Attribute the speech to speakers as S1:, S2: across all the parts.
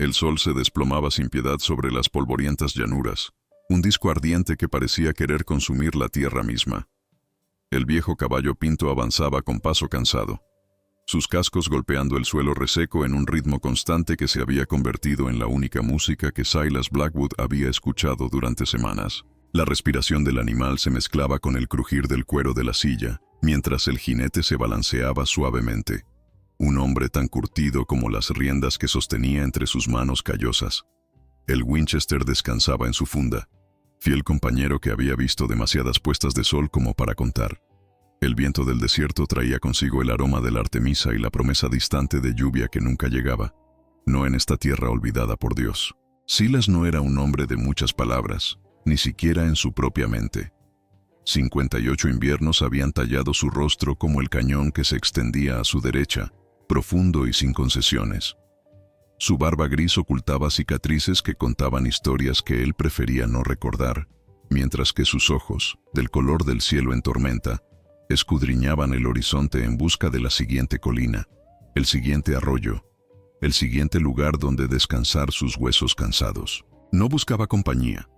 S1: El sol se desplomaba sin piedad sobre las polvorientas llanuras, un disco ardiente que parecía querer consumir la tierra misma. El viejo caballo pinto avanzaba con paso cansado, sus cascos golpeando el suelo reseco en un ritmo constante que se había convertido en la única música que Silas Blackwood había escuchado durante semanas. La respiración del animal se mezclaba con el crujir del cuero de la silla, mientras el jinete se balanceaba suavemente. Un hombre tan curtido como las riendas que sostenía entre sus manos callosas. El Winchester descansaba en su funda, fiel compañero que había visto demasiadas puestas de sol como para contar. El viento del desierto traía consigo el aroma de la artemisa y la promesa distante de lluvia que nunca llegaba, no en esta tierra olvidada por Dios. Silas no era un hombre de muchas palabras, ni siquiera en su propia mente. 58 inviernos habían tallado su rostro como el cañón que se extendía a su derecha, profundo y sin concesiones. Su barba gris ocultaba cicatrices que contaban historias que él prefería no recordar, mientras que sus ojos, del color del cielo en tormenta, escudriñaban el horizonte en busca de la siguiente colina, el siguiente arroyo, el siguiente lugar donde descansar sus huesos cansados. No buscaba compañía.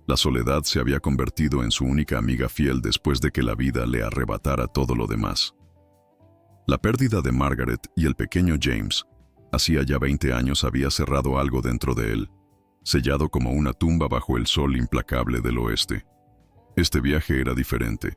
S1: La soledad se había convertido en su única amiga fiel después de que la vida le arrebatara todo lo demás. La pérdida de Margaret y el pequeño James, hacía ya 20 años, había cerrado algo dentro de él, sellado como una tumba bajo el sol implacable del oeste. Este viaje era diferente.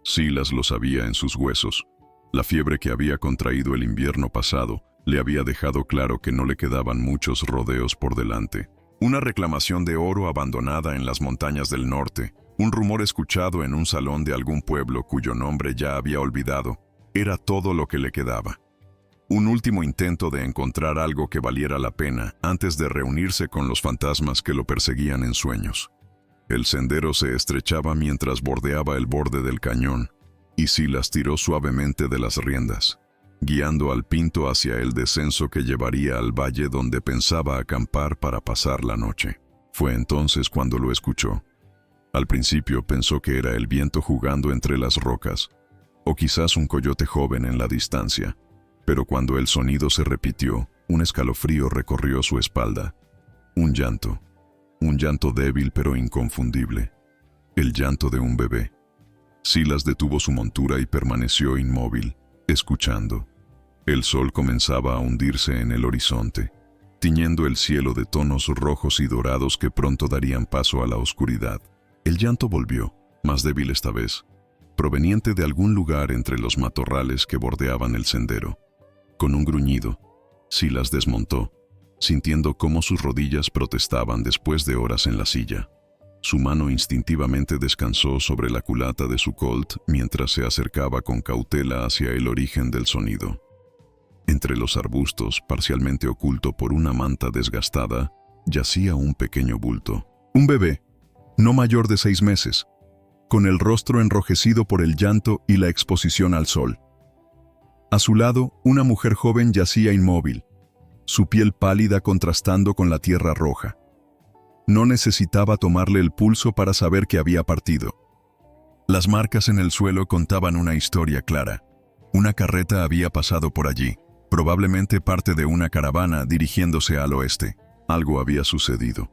S1: Silas lo sabía en sus huesos. La fiebre que había contraído el invierno pasado le había dejado claro que no le quedaban muchos rodeos por delante. Una reclamación de oro abandonada en las montañas del norte, un rumor escuchado en un salón de algún pueblo cuyo nombre ya había olvidado, era todo lo que le quedaba. Un último intento de encontrar algo que valiera la pena antes de reunirse con los fantasmas que lo perseguían en sueños. El sendero se estrechaba mientras bordeaba el borde del cañón, y Silas tiró suavemente de las riendas, guiando al pinto hacia el descenso que llevaría al valle donde pensaba acampar para pasar la noche. Fue entonces cuando lo escuchó. Al principio pensó que era el viento jugando entre las rocas, o quizás un coyote joven en la distancia, pero cuando el sonido se repitió, un escalofrío recorrió su espalda. Un llanto débil pero inconfundible, el llanto de un bebé. Silas detuvo su montura y permaneció inmóvil, escuchando. El sol comenzaba a hundirse en el horizonte, tiñendo el cielo de tonos rojos y dorados que pronto darían paso a la oscuridad. El llanto volvió, más débil esta vez, proveniente de algún lugar entre los matorrales que bordeaban el sendero. Con un gruñido, Silas desmontó, sintiendo cómo sus rodillas protestaban después de horas en la silla. Su mano instintivamente descansó sobre la culata de su Colt mientras se acercaba con cautela hacia el origen del sonido. Entre los arbustos, parcialmente oculto por una manta desgastada, yacía un pequeño bulto. Un bebé, no mayor de 6 meses, con el rostro enrojecido por el llanto y la exposición al sol. A su lado, una mujer joven yacía inmóvil, su piel pálida contrastando con la tierra roja. No necesitaba tomarle el pulso para saber que había partido. Las marcas en el suelo contaban una historia clara. Una carreta había pasado por allí, probablemente parte de una caravana dirigiéndose al oeste. Algo había sucedido.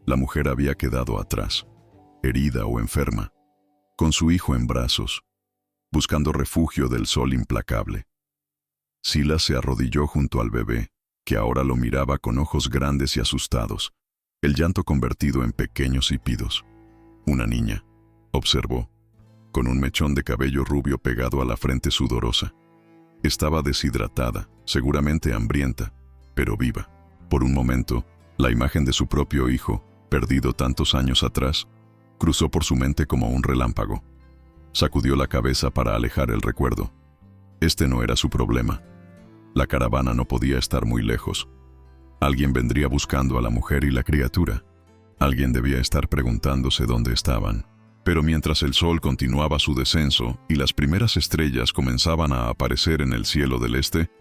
S1: La mujer había quedado atrás, herida o enferma, con su hijo en brazos, buscando refugio del sol implacable. Silas se arrodilló junto al bebé, que ahora lo miraba con ojos grandes y asustados, el llanto convertido en pequeños hipidos. Una niña, observó, con un mechón de cabello rubio pegado a la frente sudorosa. Estaba deshidratada, seguramente hambrienta, pero viva. Por un momento, la imagen de su propio hijo, perdido tantos años atrás, cruzó por su mente como un relámpago. Sacudió la cabeza para alejar el recuerdo. Este no era su problema. La caravana no podía estar muy lejos. Alguien vendría buscando a la mujer y la criatura. Alguien debía estar preguntándose dónde estaban. Pero mientras el sol continuaba su descenso y las primeras estrellas comenzaban a aparecer en el cielo del este,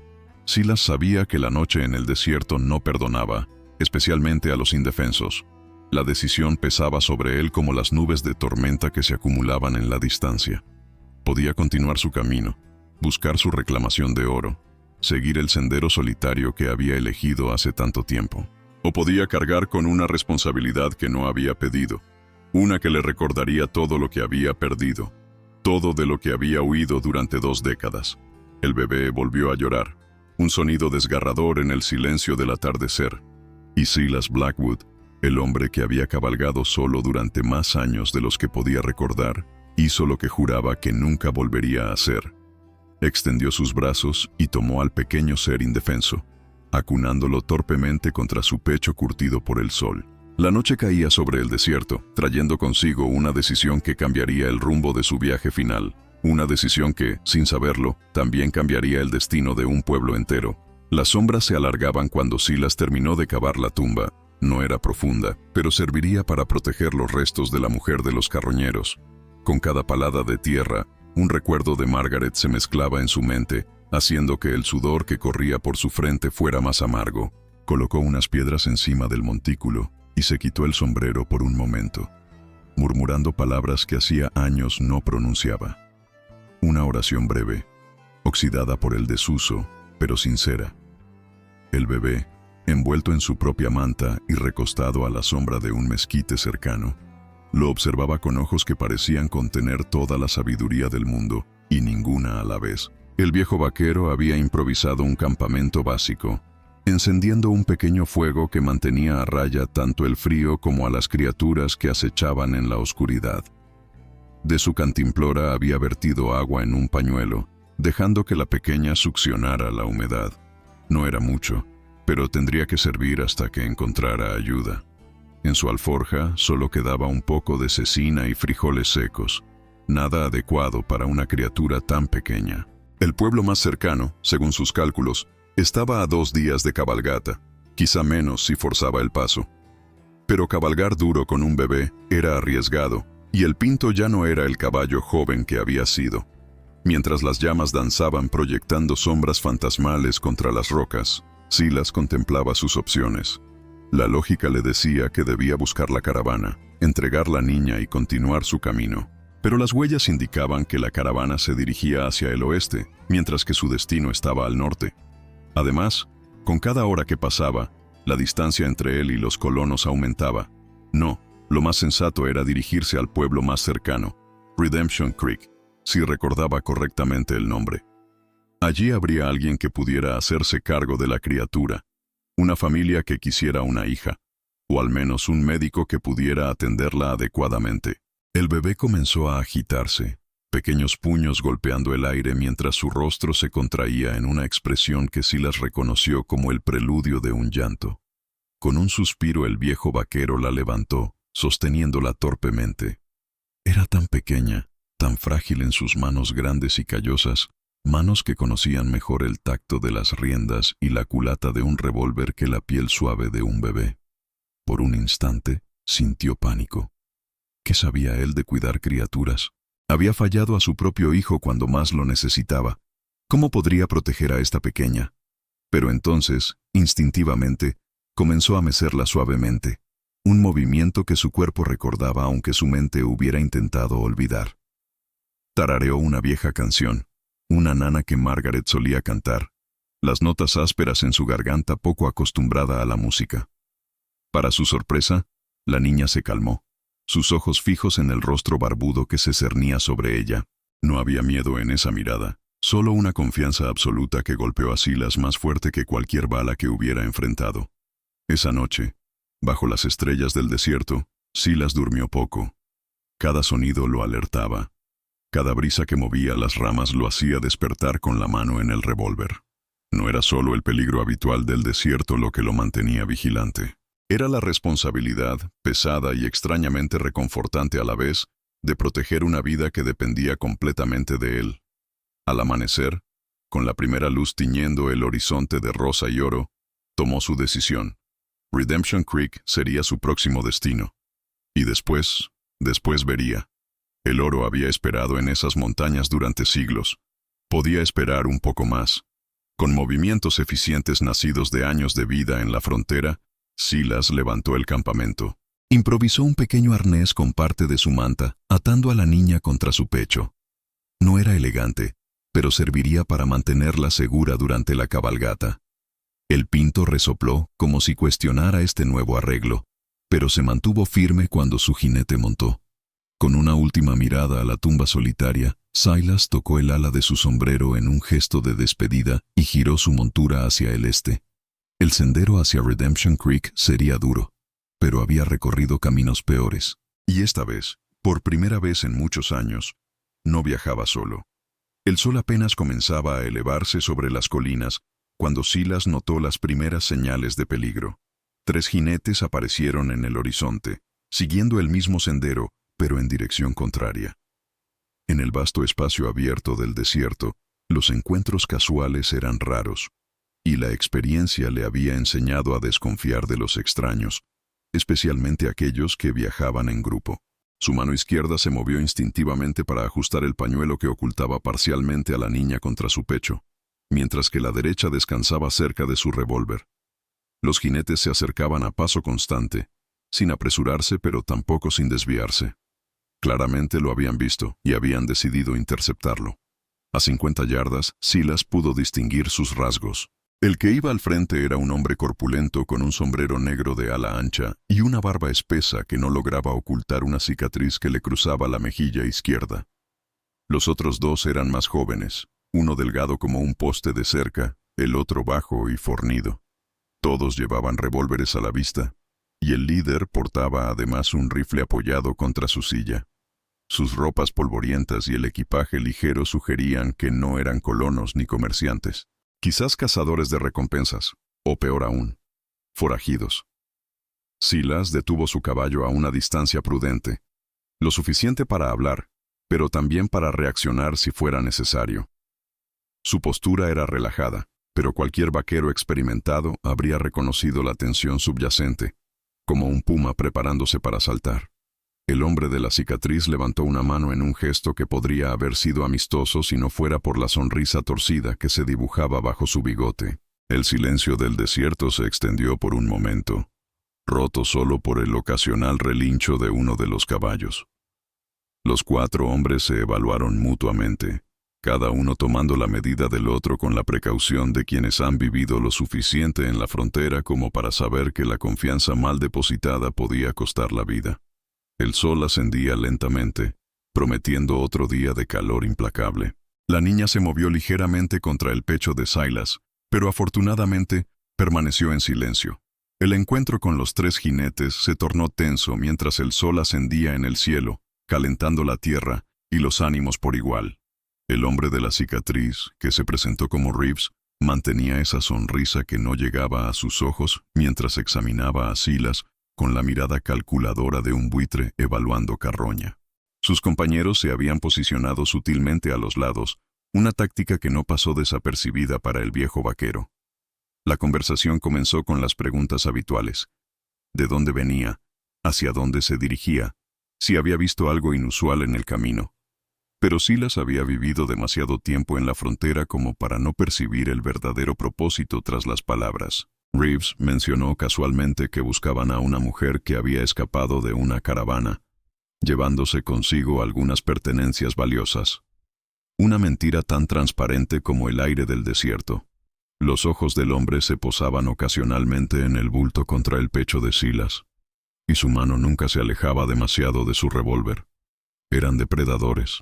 S1: Silas sabía que la noche en el desierto no perdonaba, especialmente a los indefensos. La decisión pesaba sobre él como las nubes de tormenta que se acumulaban en la distancia. Podía continuar su camino, buscar su reclamación de oro, seguir el sendero solitario que había elegido hace tanto tiempo. O podía cargar con una responsabilidad que no había pedido, una que le recordaría todo lo que había perdido, todo de lo que había huido durante 2 décadas. El bebé volvió a llorar, un sonido desgarrador en el silencio del atardecer. Y Silas Blackwood, el hombre que había cabalgado solo durante más años de los que podía recordar, hizo lo que juraba que nunca volvería a hacer. Extendió sus brazos y tomó al pequeño ser indefenso, acunándolo torpemente contra su pecho curtido por el sol. La noche caía sobre el desierto, trayendo consigo una decisión que cambiaría el rumbo de su viaje final. Una decisión que, sin saberlo, también cambiaría el destino de un pueblo entero. Las sombras se alargaban cuando Silas terminó de cavar la tumba. No era profunda, pero serviría para proteger los restos de la mujer de los carroñeros. Con cada palada de tierra, un recuerdo de Margaret se mezclaba en su mente, haciendo que el sudor que corría por su frente fuera más amargo. Colocó unas piedras encima del montículo y se quitó el sombrero por un momento, murmurando palabras que hacía años no pronunciaba. Una oración breve, oxidada por el desuso, pero sincera. El bebé, envuelto en su propia manta y recostado a la sombra de un mezquite cercano, lo observaba con ojos que parecían contener toda la sabiduría del mundo y ninguna a la vez. El viejo vaquero había improvisado un campamento básico, encendiendo un pequeño fuego que mantenía a raya tanto el frío como a las criaturas que acechaban en la oscuridad. De su cantimplora había vertido agua en un pañuelo, dejando que la pequeña succionara la humedad. No era mucho, pero tendría que servir hasta que encontrara ayuda. En su alforja solo quedaba un poco de cecina y frijoles secos, nada adecuado para una criatura tan pequeña. El pueblo más cercano, según sus cálculos, estaba a 2 días de cabalgata, quizá menos si forzaba el paso. Pero cabalgar duro con un bebé era arriesgado, y el Pinto ya no era el caballo joven que había sido. Mientras las llamas danzaban proyectando sombras fantasmales contra las rocas, Silas contemplaba sus opciones. La lógica le decía que debía buscar la caravana, entregar la niña y continuar su camino. Pero las huellas indicaban que la caravana se dirigía hacia el oeste, mientras que su destino estaba al norte. Además, con cada hora que pasaba, la distancia entre él y los colonos aumentaba. No, lo más sensato era dirigirse al pueblo más cercano, Redemption Creek, si recordaba correctamente el nombre. Allí habría alguien que pudiera hacerse cargo de la criatura, una familia que quisiera una hija, o al menos un médico que pudiera atenderla adecuadamente. El bebé comenzó a agitarse, pequeños puños golpeando el aire mientras su rostro se contraía en una expresión que Silas reconoció como el preludio de un llanto. Con un suspiro el viejo vaquero la levantó, sosteniéndola torpemente. Era tan pequeña, tan frágil en sus manos grandes y callosas, manos que conocían mejor el tacto de las riendas y la culata de un revólver que la piel suave de un bebé. Por un instante, sintió pánico. ¿Qué sabía él de cuidar criaturas? Había fallado a su propio hijo cuando más lo necesitaba. ¿Cómo podría proteger a esta pequeña? Pero entonces, instintivamente, comenzó a mecerla suavemente, un movimiento que su cuerpo recordaba aunque su mente hubiera intentado olvidar. Tarareó una vieja canción, una nana que Margaret solía cantar, las notas ásperas en su garganta poco acostumbrada a la música. Para su sorpresa, la niña se calmó, sus ojos fijos en el rostro barbudo que se cernía sobre ella. No había miedo en esa mirada, solo una confianza absoluta que golpeó a Silas más fuerte que cualquier bala que hubiera enfrentado. Esa noche, bajo las estrellas del desierto, Silas durmió poco. Cada sonido lo alertaba. Cada brisa que movía las ramas lo hacía despertar con la mano en el revólver. No era solo el peligro habitual del desierto lo que lo mantenía vigilante. Era la responsabilidad, pesada y extrañamente reconfortante a la vez, de proteger una vida que dependía completamente de él. Al amanecer, con la primera luz tiñendo el horizonte de rosa y oro, tomó su decisión. Redemption Creek sería su próximo destino. Y después vería. El oro había esperado en esas montañas durante siglos. Podía esperar un poco más. Con movimientos eficientes nacidos de años de vida en la frontera, Silas levantó el campamento. Improvisó un pequeño arnés con parte de su manta, atando a la niña contra su pecho. No era elegante, pero serviría para mantenerla segura durante la cabalgata. El pinto resopló como si cuestionara este nuevo arreglo, pero se mantuvo firme cuando su jinete montó. Con una última mirada a la tumba solitaria, Silas tocó el ala de su sombrero en un gesto de despedida y giró su montura hacia el este. El sendero hacia Redemption Creek sería duro, pero había recorrido caminos peores. Y esta vez, por primera vez en muchos años, no viajaba solo. El sol apenas comenzaba a elevarse sobre las colinas cuando Silas notó las primeras señales de peligro. 3 jinetes aparecieron en el horizonte, siguiendo el mismo sendero, pero en dirección contraria. En el vasto espacio abierto del desierto, los encuentros casuales eran raros, y la experiencia le había enseñado a desconfiar de los extraños, especialmente aquellos que viajaban en grupo. Su mano izquierda se movió instintivamente para ajustar el pañuelo que ocultaba parcialmente a la niña contra su pecho, mientras que la derecha descansaba cerca de su revólver. Los jinetes se acercaban a paso constante, sin apresurarse pero tampoco sin desviarse. Claramente lo habían visto y habían decidido interceptarlo. A 50 yardas, Silas pudo distinguir sus rasgos. El que iba al frente era un hombre corpulento con un sombrero negro de ala ancha y una barba espesa que no lograba ocultar una cicatriz que le cruzaba la mejilla izquierda. Los otros 2 eran más jóvenes, uno delgado como un poste de cerca, el otro bajo y fornido. Todos llevaban revólveres a la vista, y el líder portaba además un rifle apoyado contra su silla. Sus ropas polvorientas y el equipaje ligero sugerían que no eran colonos ni comerciantes. Quizás cazadores de recompensas, o peor aún, forajidos. Silas detuvo su caballo a una distancia prudente, lo suficiente para hablar, pero también para reaccionar si fuera necesario. Su postura era relajada, pero cualquier vaquero experimentado habría reconocido la tensión subyacente, como un puma preparándose para saltar. El hombre de la cicatriz levantó una mano en un gesto que podría haber sido amistoso si no fuera por la sonrisa torcida que se dibujaba bajo su bigote. El silencio del desierto se extendió por un momento, roto solo por el ocasional relincho de uno de los caballos. Los 4 hombres se evaluaron mutuamente, cada uno tomando la medida del otro con la precaución de quienes han vivido lo suficiente en la frontera como para saber que la confianza mal depositada podía costar la vida. El sol ascendía lentamente, prometiendo otro día de calor implacable. La niña se movió ligeramente contra el pecho de Silas, pero afortunadamente permaneció en silencio. El encuentro con los 3 jinetes se tornó tenso mientras el sol ascendía en el cielo, calentando la tierra y los ánimos por igual. El hombre de la cicatriz, que se presentó como Reeves, mantenía esa sonrisa que no llegaba a sus ojos mientras examinaba a Silas con la mirada calculadora de un buitre evaluando carroña. Sus compañeros se habían posicionado sutilmente a los lados, una táctica que no pasó desapercibida para el viejo vaquero. La conversación comenzó con las preguntas habituales. ¿De dónde venía? ¿Hacia dónde se dirigía? Si había visto algo inusual en el camino. Pero Silas había vivido demasiado tiempo en la frontera como para no percibir el verdadero propósito tras las palabras. Reeves mencionó casualmente que buscaban a una mujer que había escapado de una caravana, llevándose consigo algunas pertenencias valiosas. Una mentira tan transparente como el aire del desierto. Los ojos del hombre se posaban ocasionalmente en el bulto contra el pecho de Silas, y su mano nunca se alejaba demasiado de su revólver. Eran depredadores,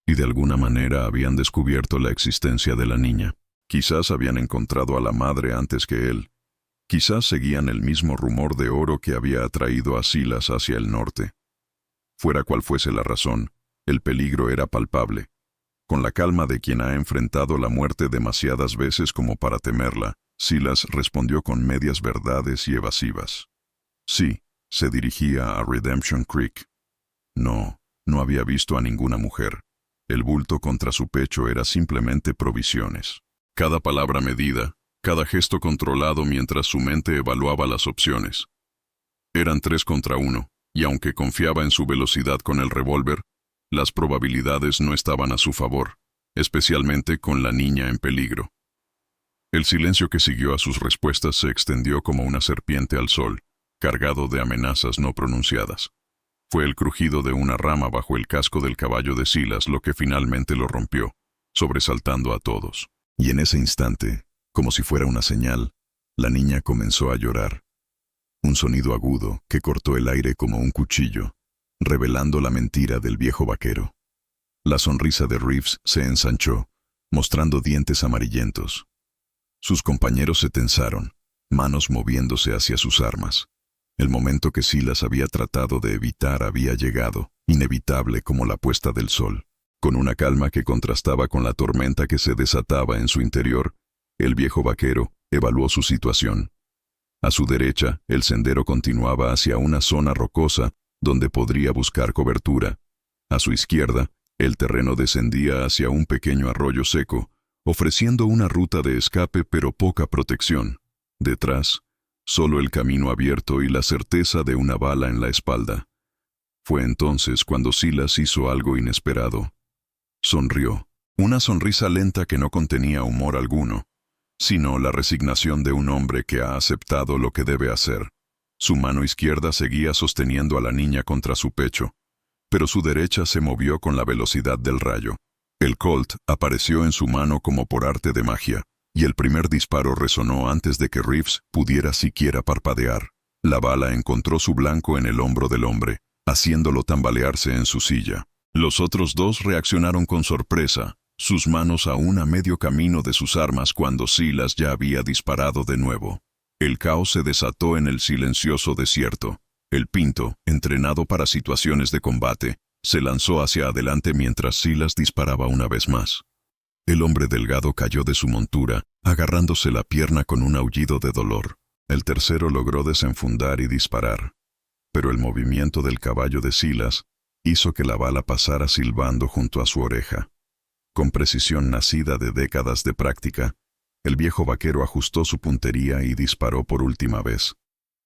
S1: y de alguna manera habían descubierto la existencia de la niña. Quizás habían encontrado a la madre antes que él. Quizás seguían el mismo rumor de oro que había atraído a Silas hacia el norte. Fuera cual fuese la razón, el peligro era palpable. Con la calma de quien ha enfrentado la muerte demasiadas veces como para temerla, Silas respondió con medias verdades y evasivas. Sí, se dirigía a Redemption Creek. No había visto a ninguna mujer. El bulto contra su pecho era simplemente provisiones. Cada palabra medida, cada gesto controlado mientras su mente evaluaba las opciones. Eran 3 contra 1, y aunque confiaba en su velocidad con el revólver, las probabilidades no estaban a su favor, especialmente con la niña en peligro. El silencio que siguió a sus respuestas se extendió como una serpiente al sol, cargado de amenazas no pronunciadas. Fue el crujido de una rama bajo el casco del caballo de Silas lo que finalmente lo rompió, sobresaltando a todos. Y en ese instante, como si fuera una señal, La niña comenzó a llorar. Un sonido agudo que cortó el aire como un cuchillo, revelando la mentira del viejo vaquero. La sonrisa de Reeves se ensanchó, mostrando dientes amarillentos. Sus compañeros se tensaron, manos moviéndose hacia sus armas. El momento que Silas había tratado de evitar había llegado, inevitable como la puesta del sol. Con una calma que contrastaba con la tormenta que se desataba en su interior, el viejo vaquero evaluó su situación. A su derecha, el sendero continuaba hacia una zona rocosa donde podría buscar cobertura. A su izquierda, el terreno descendía hacia un pequeño arroyo seco, ofreciendo una ruta de escape pero poca protección. Detrás, solo el camino abierto y la certeza de una bala en la espalda. Fue entonces cuando Silas hizo algo inesperado. Sonrió, una sonrisa lenta que no contenía humor alguno, sino la resignación de un hombre que ha aceptado lo que debe hacer. Su mano izquierda seguía sosteniendo a la niña contra su pecho, pero su derecha se movió con la velocidad del rayo. El Colt apareció en su mano como por arte de magia, y el primer disparo resonó antes de que Reeves pudiera siquiera parpadear. La bala encontró su blanco en el hombro del hombre, haciéndolo tambalearse en su silla. Los otros dos reaccionaron con sorpresa, sus manos aún a medio camino de sus armas cuando Silas ya había disparado de nuevo. El caos se desató en el silencioso desierto. El pinto, entrenado para situaciones de combate, se lanzó hacia adelante mientras Silas disparaba una vez más. El hombre delgado cayó de su montura, agarrándose la pierna con un aullido de dolor. El tercero logró desenfundar y disparar, pero el movimiento del caballo de Silas hizo que la bala pasara silbando junto a su oreja. Con precisión nacida de décadas de práctica, el viejo vaquero ajustó su puntería y disparó por última vez.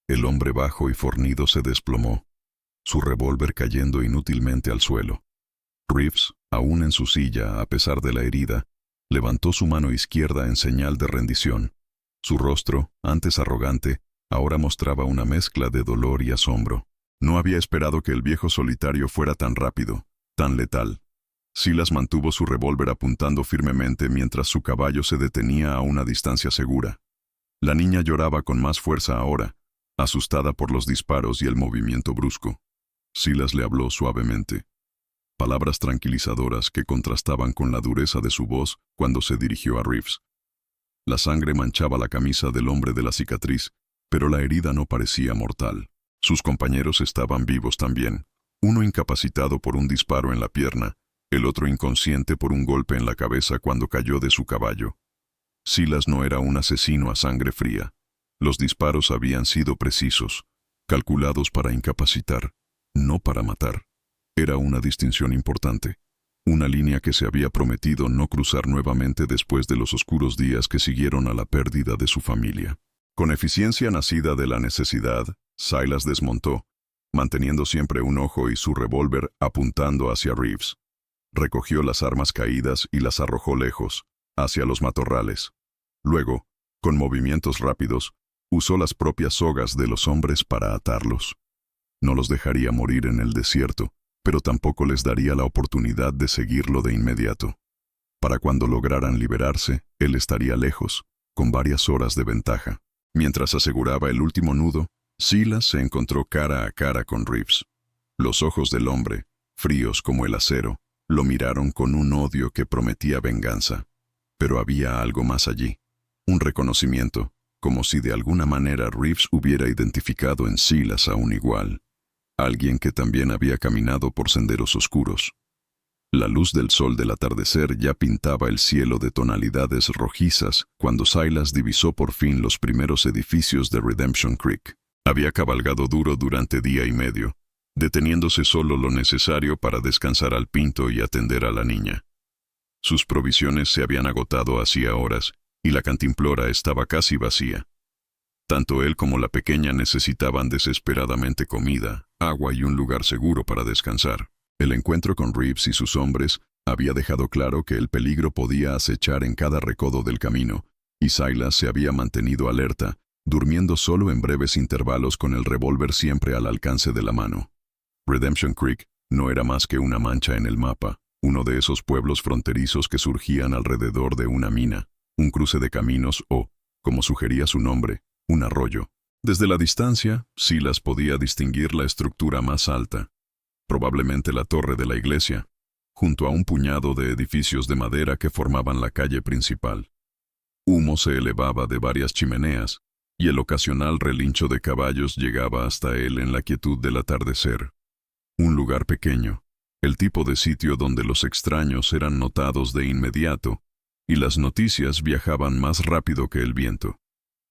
S1: El hombre bajo y fornido se desplomó, su revólver cayendo inútilmente al suelo. Reeves, aún en su silla a pesar de la herida, levantó su mano izquierda en señal de rendición. Su rostro, antes arrogante, ahora mostraba una mezcla de dolor y asombro. No había esperado que el viejo solitario fuera tan rápido, tan letal. Silas mantuvo su revólver apuntando firmemente mientras su caballo se detenía a una distancia segura. La niña lloraba con más fuerza ahora, asustada por los disparos y el movimiento brusco. Silas le habló suavemente. Palabras tranquilizadoras que contrastaban con la dureza de su voz cuando se dirigió a Reeves. La sangre manchaba la camisa del hombre de la cicatriz, pero la herida no parecía mortal. Sus compañeros estaban vivos también, uno incapacitado por un disparo en la pierna, el otro inconsciente por un golpe en la cabeza cuando cayó de su caballo. Silas no era un asesino a sangre fría. Los disparos habían sido precisos, calculados para incapacitar, no para matar. Era una distinción importante, una línea que se había prometido no cruzar nuevamente después de los oscuros días que siguieron a la pérdida de su familia. Con eficiencia nacida de la necesidad, Silas desmontó, manteniendo siempre un ojo y su revólver apuntando hacia Reeves. Recogió las armas caídas y las arrojó lejos, hacia los matorrales. Luego, con movimientos rápidos, usó las propias sogas de los hombres para atarlos. No los dejaría morir en el desierto, pero tampoco les daría la oportunidad de seguirlo de inmediato. Para cuando lograran liberarse, él estaría lejos, con varias horas de ventaja. Mientras aseguraba el último nudo, Silas se encontró cara a cara con Reeves. Los ojos del hombre, fríos como el acero, lo miraron con un odio que prometía venganza. Pero había algo más allí, un reconocimiento, como si de alguna manera Reeves hubiera identificado en Silas a un igual. Alguien que también había caminado por senderos oscuros. La luz del sol del atardecer ya pintaba el cielo de tonalidades rojizas cuando Silas divisó por fin los primeros edificios de Redemption Creek. Había cabalgado duro durante día y medio, deteniéndose solo lo necesario para descansar al pinto y atender a la niña. Sus provisiones se habían agotado hacía horas y la cantimplora estaba casi vacía. Tanto él como la pequeña necesitaban desesperadamente comida, agua y un lugar seguro para descansar. El encuentro con Reeves y sus hombres había dejado claro que el peligro podía acechar en cada recodo del camino, y Silas se había mantenido alerta, durmiendo solo en breves intervalos con el revólver siempre al alcance de la mano. Redemption Creek no era más que una mancha en el mapa, uno de esos pueblos fronterizos que surgían alrededor de una mina, un cruce de caminos o, como sugería su nombre, un arroyo. Desde la distancia, Silas podía distinguir la estructura más alta, probablemente la torre de la iglesia, junto a un puñado de edificios de madera que formaban la calle principal. Humo se elevaba de varias chimeneas, y el ocasional relincho de caballos llegaba hasta él en la quietud del atardecer. Un lugar pequeño, el tipo de sitio donde los extraños eran notados de inmediato, y las noticias viajaban más rápido que el viento.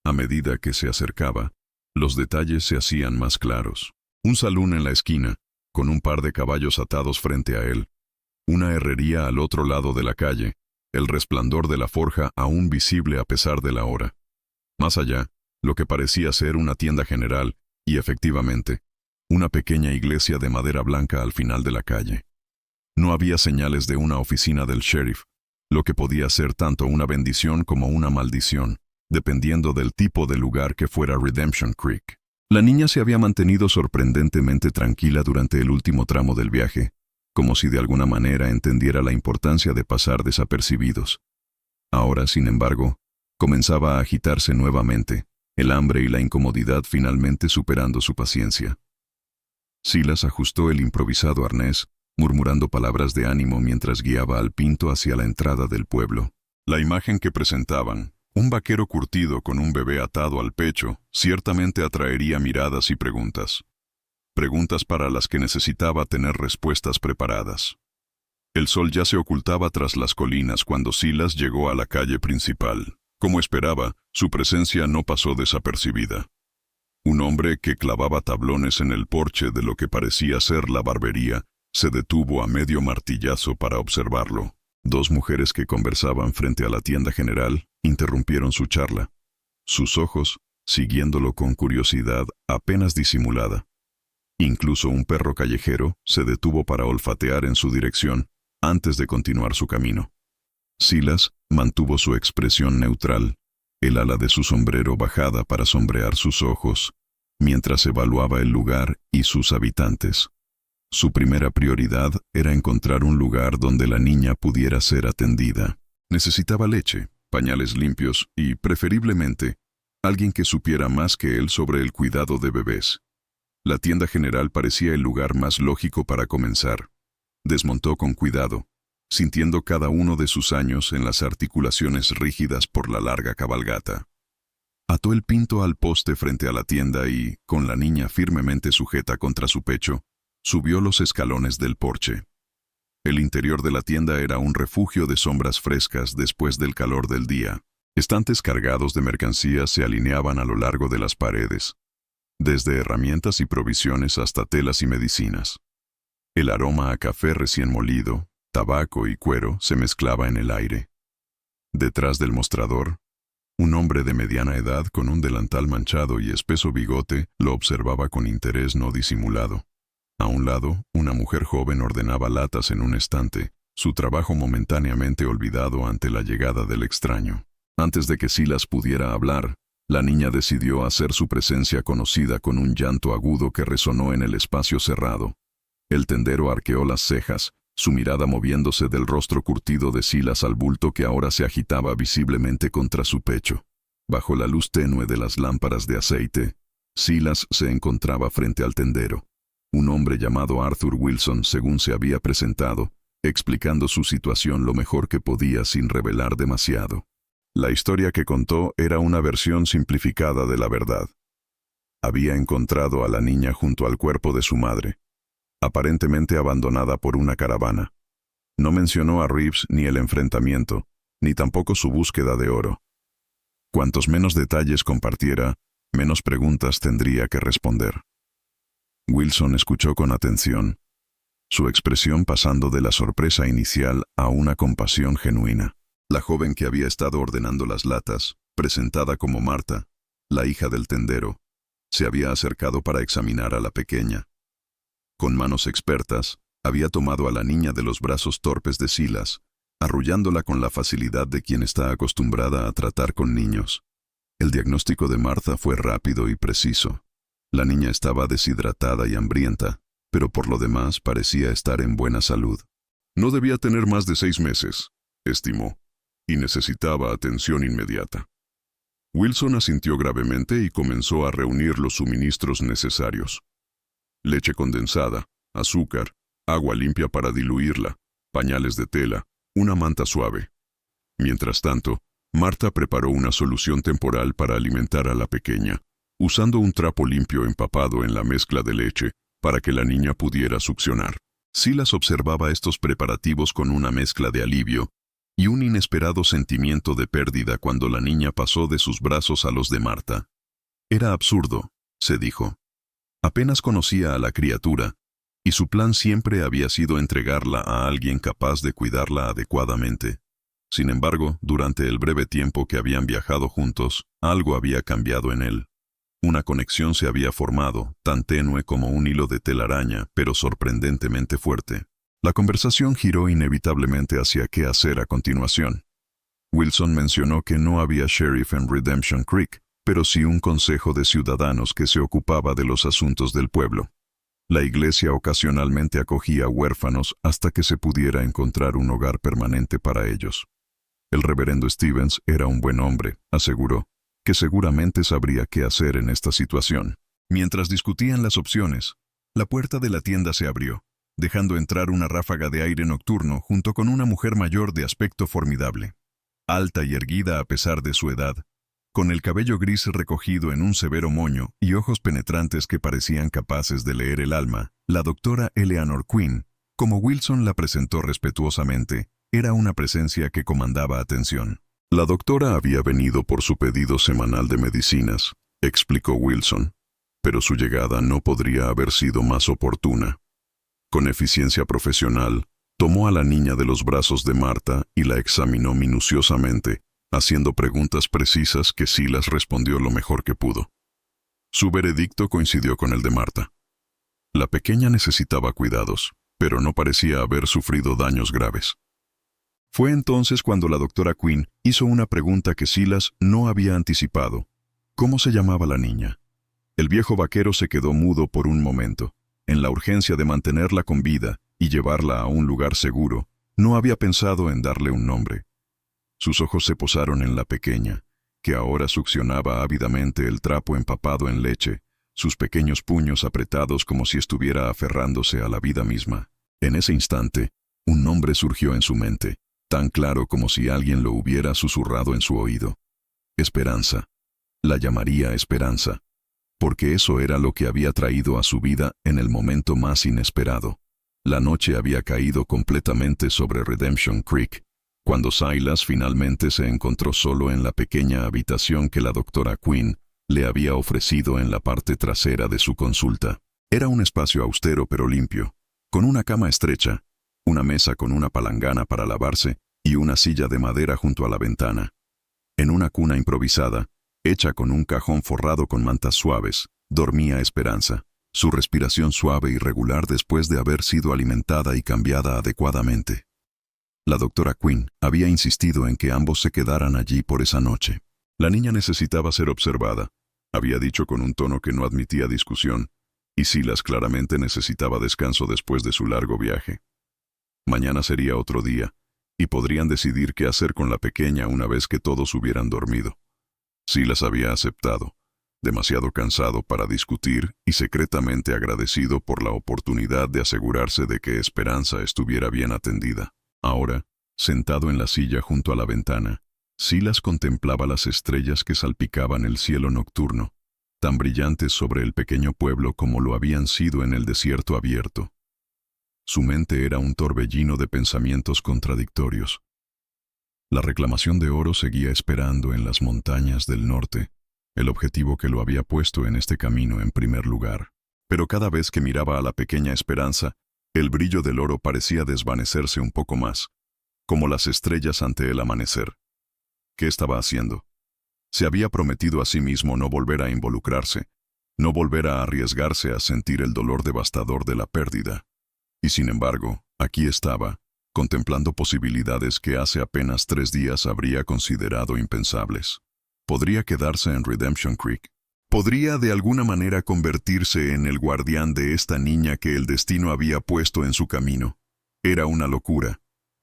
S1: A medida que se acercaba, los detalles se hacían más claros. Un salón en la esquina, con un par de caballos atados frente a él. Una herrería al otro lado de la calle, el resplandor de la forja aún visible a pesar de la hora. Más allá, lo que parecía ser una tienda general, y efectivamente, una pequeña iglesia de madera blanca al final de la calle. No había señales de una oficina del sheriff, lo que podía ser tanto una bendición como una maldición, dependiendo del tipo de lugar que fuera Redemption Creek. La niña se había mantenido sorprendentemente tranquila durante el último tramo del viaje, como si de alguna manera entendiera la importancia de pasar desapercibidos. Ahora, sin embargo, comenzaba a agitarse nuevamente, el hambre y la incomodidad finalmente superando su paciencia. Silas ajustó el improvisado arnés, murmurando palabras de ánimo mientras guiaba al pinto hacia la entrada del pueblo. La imagen que presentaban, un vaquero curtido con un bebé atado al pecho, ciertamente atraería miradas y preguntas. Preguntas para las que necesitaba tener respuestas preparadas. El sol ya se ocultaba tras las colinas cuando Silas llegó a la calle principal. Como esperaba, su presencia no pasó desapercibida. Un hombre que clavaba tablones en el porche de lo que parecía ser la barbería, se detuvo a medio martillazo para observarlo. Dos mujeres que conversaban frente a la tienda general interrumpieron su charla. Sus ojos, siguiéndolo con curiosidad apenas disimulada. Incluso un perro callejero se detuvo para olfatear en su dirección antes de continuar su camino. Silas mantuvo su expresión neutral, el ala de su sombrero bajada para sombrear sus ojos, mientras evaluaba el lugar y sus habitantes. Su primera prioridad era encontrar un lugar donde la niña pudiera ser atendida. Necesitaba leche, pañales limpios y, preferiblemente, alguien que supiera más que él sobre el cuidado de bebés. La tienda general parecía el lugar más lógico para comenzar. Desmontó con cuidado, sintiendo cada uno de sus años en las articulaciones rígidas por la larga cabalgata. Ató el pinto al poste frente a la tienda y, con la niña firmemente sujeta contra su pecho, subió los escalones del porche. El interior de la tienda era un refugio de sombras frescas después del calor del día. Estantes cargados de mercancías se alineaban a lo largo de las paredes, desde herramientas y provisiones hasta telas y medicinas. El aroma a café recién molido, tabaco y cuero se mezclaba en el aire. Detrás del mostrador, un hombre de mediana edad con un delantal manchado y espeso bigote lo observaba con interés no disimulado. A un lado, una mujer joven ordenaba latas en un estante, su trabajo momentáneamente olvidado ante la llegada del extraño. Antes de que Silas pudiera hablar, la niña decidió hacer su presencia conocida con un llanto agudo que resonó en el espacio cerrado. El tendero arqueó las cejas, su mirada moviéndose del rostro curtido de Silas al bulto que ahora se agitaba visiblemente contra su pecho. Bajo la luz tenue de las lámparas de aceite, Silas se encontraba frente al tendero. Un hombre llamado Arthur Wilson, según se había presentado, explicando su situación lo mejor que podía sin revelar demasiado. La historia que contó era una versión simplificada de la verdad. Había encontrado a la niña junto al cuerpo de su madre, aparentemente abandonada por una caravana. No mencionó a Reeves ni el enfrentamiento, ni tampoco su búsqueda de oro. Cuantos menos detalles compartiera, menos preguntas tendría que responder. Wilson escuchó con atención, su expresión pasando de la sorpresa inicial a una compasión genuina. La joven que había estado ordenando las latas, presentada como Marta, la hija del tendero, se había acercado para examinar a la pequeña. Con manos expertas, había tomado a la niña de los brazos torpes de Silas, arrullándola con la facilidad de quien está acostumbrada a tratar con niños. El diagnóstico de Martha fue rápido y preciso. La niña estaba deshidratada y hambrienta, pero por lo demás parecía estar en buena salud. No debía tener más de 6 meses, estimó, y necesitaba atención inmediata. Wilson asintió gravemente y comenzó a reunir los suministros necesarios. Leche condensada, azúcar, agua limpia para diluirla, pañales de tela, una manta suave. Mientras tanto, Marta preparó una solución temporal para alimentar a la pequeña, usando un trapo limpio empapado en la mezcla de leche para que la niña pudiera succionar. Silas observaba estos preparativos con una mezcla de alivio y un inesperado sentimiento de pérdida cuando la niña pasó de sus brazos a los de Marta. Era absurdo, se dijo. Apenas conocía a la criatura, y su plan siempre había sido entregarla a alguien capaz de cuidarla adecuadamente. Sin embargo, durante el breve tiempo que habían viajado juntos, algo había cambiado en él. Una conexión se había formado, tan tenue como un hilo de telaraña, pero sorprendentemente fuerte. La conversación giró inevitablemente hacia qué hacer a continuación. Wilson mencionó que no había sheriff en Redemption Creek, pero sí un consejo de ciudadanos que se ocupaba de los asuntos del pueblo. La iglesia ocasionalmente acogía huérfanos hasta que se pudiera encontrar un hogar permanente para ellos. El reverendo Stevens era un buen hombre, aseguró, que seguramente sabría qué hacer en esta situación. Mientras discutían las opciones, la puerta de la tienda se abrió, dejando entrar una ráfaga de aire nocturno junto con una mujer mayor de aspecto formidable. Alta y erguida a pesar de su edad, con el cabello gris recogido en un severo moño y ojos penetrantes que parecían capaces de leer el alma, la doctora Eleanor Quinn, como Wilson la presentó respetuosamente, era una presencia que comandaba atención. La doctora había venido por su pedido semanal de medicinas, explicó Wilson, pero su llegada no podría haber sido más oportuna. Con eficiencia profesional, tomó a la niña de los brazos de Marta y la examinó minuciosamente, haciendo preguntas precisas que Silas respondió lo mejor que pudo. Su veredicto coincidió con el de Marta. La pequeña necesitaba cuidados, pero no parecía haber sufrido daños graves. Fue entonces cuando la doctora Quinn hizo una pregunta que Silas no había anticipado. ¿Cómo se llamaba la niña? El viejo vaquero se quedó mudo por un momento. En la urgencia de mantenerla con vida y llevarla a un lugar seguro, no había pensado en darle un nombre. Sus ojos se posaron en la pequeña, que ahora succionaba ávidamente el trapo empapado en leche, sus pequeños puños apretados como si estuviera aferrándose a la vida misma. En ese instante, un nombre surgió en su mente, tan claro como si alguien lo hubiera susurrado en su oído. Esperanza. La llamaría Esperanza, porque eso era lo que había traído a su vida en el momento más inesperado. La noche había caído completamente sobre Redemption Creek, cuando Silas finalmente se encontró solo en la pequeña habitación que la doctora Quinn le había ofrecido en la parte trasera de su consulta. Era un espacio austero pero limpio, con una cama estrecha, una mesa con una palangana para lavarse y una silla de madera junto a la ventana. En una cuna improvisada, hecha con un cajón forrado con mantas suaves, dormía Esperanza, su respiración suave y regular después de haber sido alimentada y cambiada adecuadamente. La doctora Quinn había insistido en que ambos se quedaran allí por esa noche. La niña necesitaba ser observada, había dicho con un tono que no admitía discusión, y Silas claramente necesitaba descanso después de su largo viaje. Mañana sería otro día, y podrían decidir qué hacer con la pequeña una vez que todos hubieran dormido. Silas había aceptado, demasiado cansado para discutir y secretamente agradecido por la oportunidad de asegurarse de que Esperanza estuviera bien atendida. Ahora, sentado en la silla junto a la ventana, Silas contemplaba las estrellas que salpicaban el cielo nocturno, tan brillantes sobre el pequeño pueblo como lo habían sido en el desierto abierto. Su mente era un torbellino de pensamientos contradictorios. La reclamación de oro seguía esperando en las montañas del norte, el objetivo que lo había puesto en este camino en primer lugar. Pero cada vez que miraba a la pequeña Esperanza, el brillo del oro parecía desvanecerse un poco más, como las estrellas ante el amanecer. ¿Qué estaba haciendo? Se había prometido a sí mismo no volver a involucrarse, no volver a arriesgarse a sentir el dolor devastador de la pérdida. Y sin embargo, aquí estaba, contemplando posibilidades que hace apenas 3 días habría considerado impensables. Podría quedarse en Redemption Creek. Podría de alguna manera convertirse en el guardián de esta niña que el destino había puesto en su camino. Era una locura.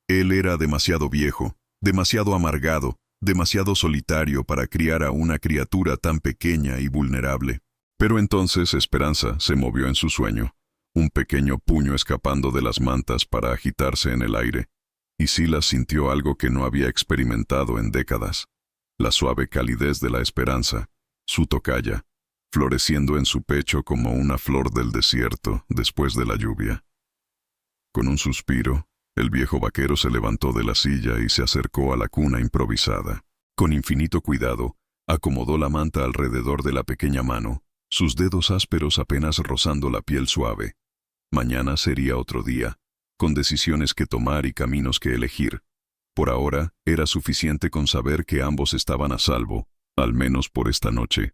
S1: Él era demasiado viejo, demasiado amargado, demasiado solitario para criar a una criatura tan pequeña y vulnerable. Pero entonces Esperanza se movió en su sueño, un pequeño puño escapando de las mantas para agitarse en el aire, y Silas sintió algo que no había experimentado en décadas, la suave calidez de la esperanza, su tocaya, floreciendo en su pecho como una flor del desierto después de la lluvia. Con un suspiro, el viejo vaquero se levantó de la silla y se acercó a la cuna improvisada. Con infinito cuidado, acomodó la manta alrededor de la pequeña mano, sus dedos ásperos apenas rozando la piel suave. Mañana sería otro día, con decisiones que tomar y caminos que elegir. Por ahora, era suficiente con saber que ambos estaban a salvo, al menos por esta noche.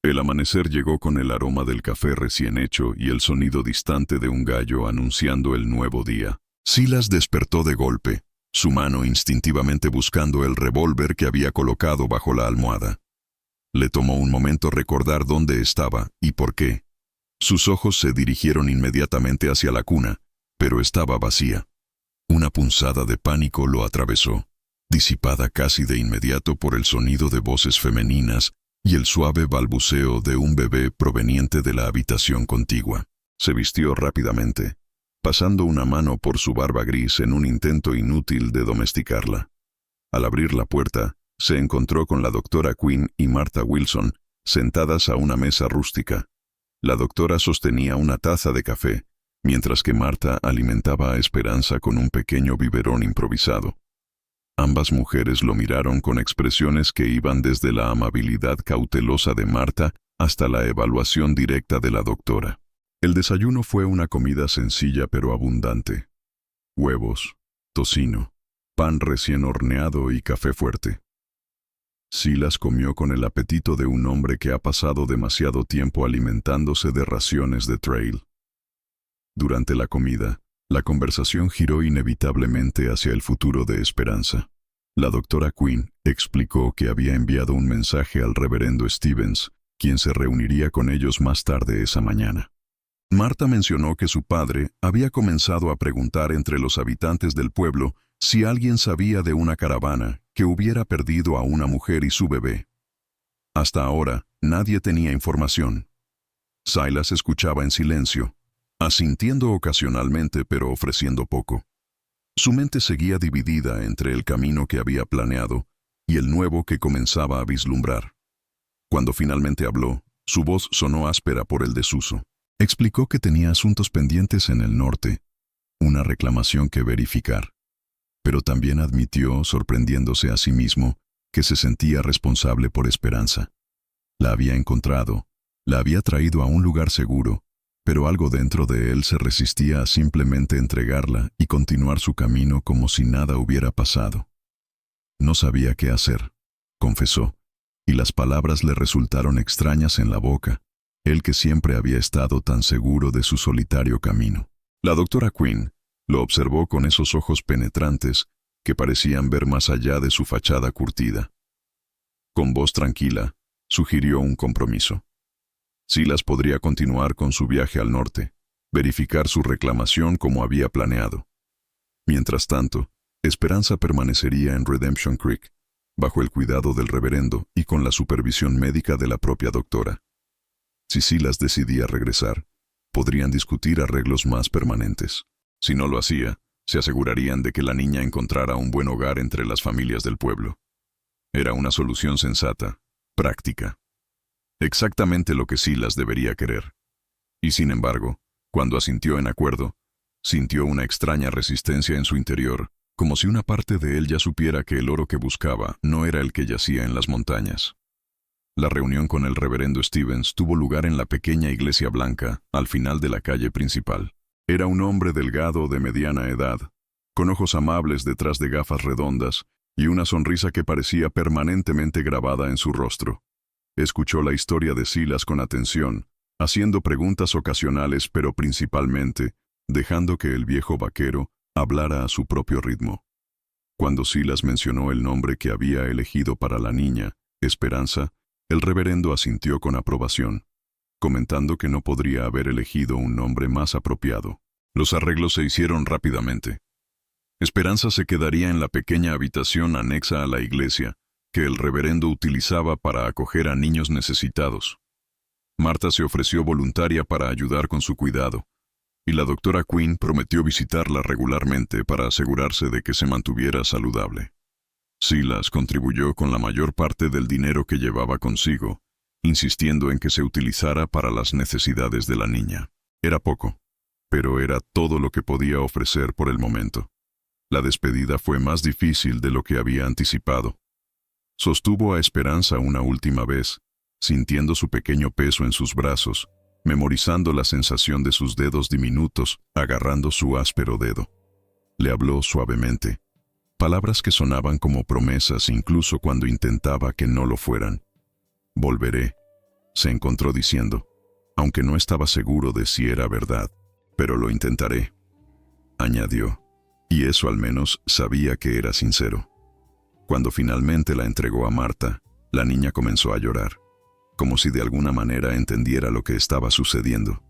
S1: El amanecer llegó con el aroma del café recién hecho y el sonido distante de un gallo anunciando el nuevo día. Silas despertó de golpe, su mano instintivamente buscando el revólver que había colocado bajo la almohada. Le tomó un momento recordar dónde estaba y por qué. Sus ojos se dirigieron inmediatamente hacia la cuna, pero estaba vacía. Una punzada de pánico lo atravesó, disipada casi de inmediato por el sonido de voces femeninas y el suave balbuceo de un bebé proveniente de la habitación contigua. Se vistió rápidamente, pasando una mano por su barba gris en un intento inútil de domesticarla. Al abrir la puerta, se encontró con la doctora Quinn y Martha Wilson, sentadas a una mesa rústica. La doctora sostenía una taza de café, mientras que Martha alimentaba a Esperanza con un pequeño biberón improvisado. Ambas mujeres lo miraron con expresiones que iban desde la amabilidad cautelosa de Martha hasta la evaluación directa de la doctora. El desayuno fue una comida sencilla pero abundante. Huevos, tocino, pan recién horneado y café fuerte. Silas comió con el apetito de un hombre que ha pasado demasiado tiempo alimentándose de raciones de trail. Durante la comida, la conversación giró inevitablemente hacia el futuro de Esperanza. La doctora Quinn explicó que había enviado un mensaje al reverendo Stevens, quien se reuniría con ellos más tarde esa mañana. Martha mencionó que su padre había comenzado a preguntar entre los habitantes del pueblo si alguien sabía de una caravana que hubiera perdido a una mujer y su bebé. Hasta ahora, nadie tenía información. Silas escuchaba en silencio, asintiendo ocasionalmente pero ofreciendo poco. Su mente seguía dividida entre el camino que había planeado y el nuevo que comenzaba a vislumbrar. Cuando finalmente habló, su voz sonó áspera por el desuso. Explicó que tenía asuntos pendientes en el norte, una reclamación que verificar. Pero también admitió, sorprendiéndose a sí mismo, que se sentía responsable por Esperanza. La había encontrado, la había traído a un lugar seguro, pero algo dentro de él se resistía a simplemente entregarla y continuar su camino como si nada hubiera pasado. No sabía qué hacer, confesó, y las palabras le resultaron extrañas en la boca, él que siempre había estado tan seguro de su solitario camino. La doctora Quinn lo observó con esos ojos penetrantes que parecían ver más allá de su fachada curtida. Con voz tranquila, sugirió un compromiso. Silas podría continuar con su viaje al norte, verificar su reclamación como había planeado. Mientras tanto, Esperanza permanecería en Redemption Creek, bajo el cuidado del reverendo y con la supervisión médica de la propia doctora. Si Silas decidía regresar, podrían discutir arreglos más permanentes. Si no lo hacía, se asegurarían de que la niña encontrara un buen hogar entre las familias del pueblo. Era una solución sensata, práctica. Exactamente lo que Silas debería querer. Y sin embargo, cuando asintió en acuerdo, sintió una extraña resistencia en su interior, como si una parte de él ya supiera que el oro que buscaba no era el que yacía en las montañas. La reunión con el reverendo Stevens tuvo lugar en la pequeña iglesia blanca, al final de la calle principal. Era un hombre delgado de mediana edad, con ojos amables detrás de gafas redondas y una sonrisa que parecía permanentemente grabada en su rostro. Escuchó la historia de Silas con atención, haciendo preguntas ocasionales pero principalmente, dejando que el viejo vaquero hablara a su propio ritmo. Cuando Silas mencionó el nombre que había elegido para la niña, Esperanza, el reverendo asintió con aprobación, comentando que no podría haber elegido un nombre más apropiado. Los arreglos se hicieron rápidamente. Esperanza se quedaría en la pequeña habitación anexa a la iglesia, que el reverendo utilizaba para acoger a niños necesitados. Marta se ofreció voluntaria para ayudar con su cuidado, y la doctora Quinn prometió visitarla regularmente para asegurarse de que se mantuviera saludable. Silas contribuyó con la mayor parte del dinero que llevaba consigo, insistiendo en que se utilizara para las necesidades de la niña. Era poco, pero era todo lo que podía ofrecer por el momento. La despedida fue más difícil de lo que había anticipado. Sostuvo a Esperanza una última vez, sintiendo su pequeño peso en sus brazos, memorizando la sensación de sus dedos diminutos agarrando su áspero dedo. Le habló suavemente, palabras que sonaban como promesas incluso cuando intentaba que no lo fueran. «Volveré», se encontró diciendo, aunque no estaba seguro de si era verdad, «pero lo intentaré», añadió, y eso al menos sabía que era sincero. Cuando finalmente la entregó a Marta, la niña comenzó a llorar, como si de alguna manera entendiera lo que estaba sucediendo.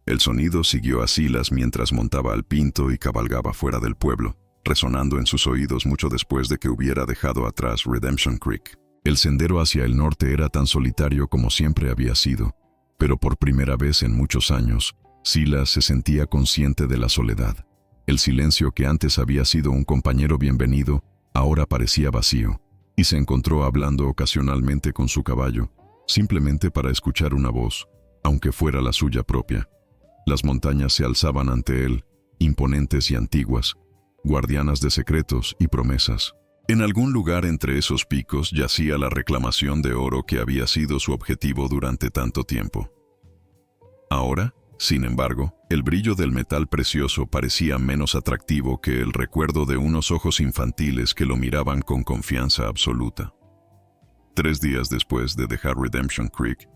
S1: El sonido siguió a Silas mientras montaba al Pinto y cabalgaba fuera del pueblo, resonando en sus oídos mucho después de que hubiera dejado atrás Redemption Creek. El sendero hacia el norte era tan solitario como siempre había sido, pero por primera vez en muchos años, Silas se sentía consciente de la soledad. El silencio que antes había sido un compañero bienvenido, ahora parecía vacío, y se encontró hablando ocasionalmente con su caballo, simplemente para escuchar una voz, aunque fuera la suya propia. Las montañas se alzaban ante él, imponentes y antiguas, guardianas de secretos y promesas. En algún lugar entre esos picos yacía la reclamación de oro que había sido su objetivo durante tanto tiempo. Ahora, sin embargo, el brillo del metal precioso parecía menos atractivo que el recuerdo de unos ojos infantiles que lo miraban con confianza absoluta. 3 días después de dejar Redemption Creek,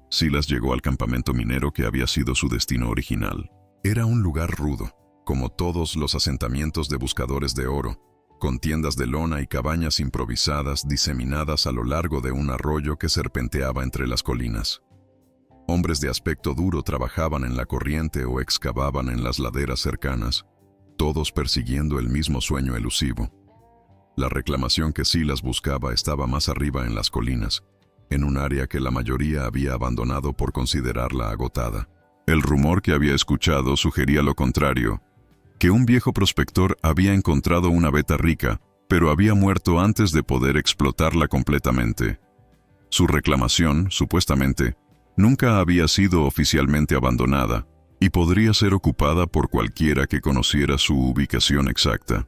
S1: Silas llegó al campamento minero que había sido su destino original. Era un lugar rudo, como todos los asentamientos de buscadores de oro, con tiendas de lona y cabañas improvisadas diseminadas a lo largo de un arroyo que serpenteaba entre las colinas. Hombres de aspecto duro trabajaban en la corriente o excavaban en las laderas cercanas, todos persiguiendo el mismo sueño elusivo. La reclamación que Silas buscaba estaba más arriba en las colinas, en un área que la mayoría había abandonado por considerarla agotada. El rumor que había escuchado sugería lo contrario, que un viejo prospector había encontrado una veta rica, pero había muerto antes de poder explotarla completamente. Su reclamación, supuestamente, nunca había sido oficialmente abandonada y podría ser ocupada por cualquiera que conociera su ubicación exacta.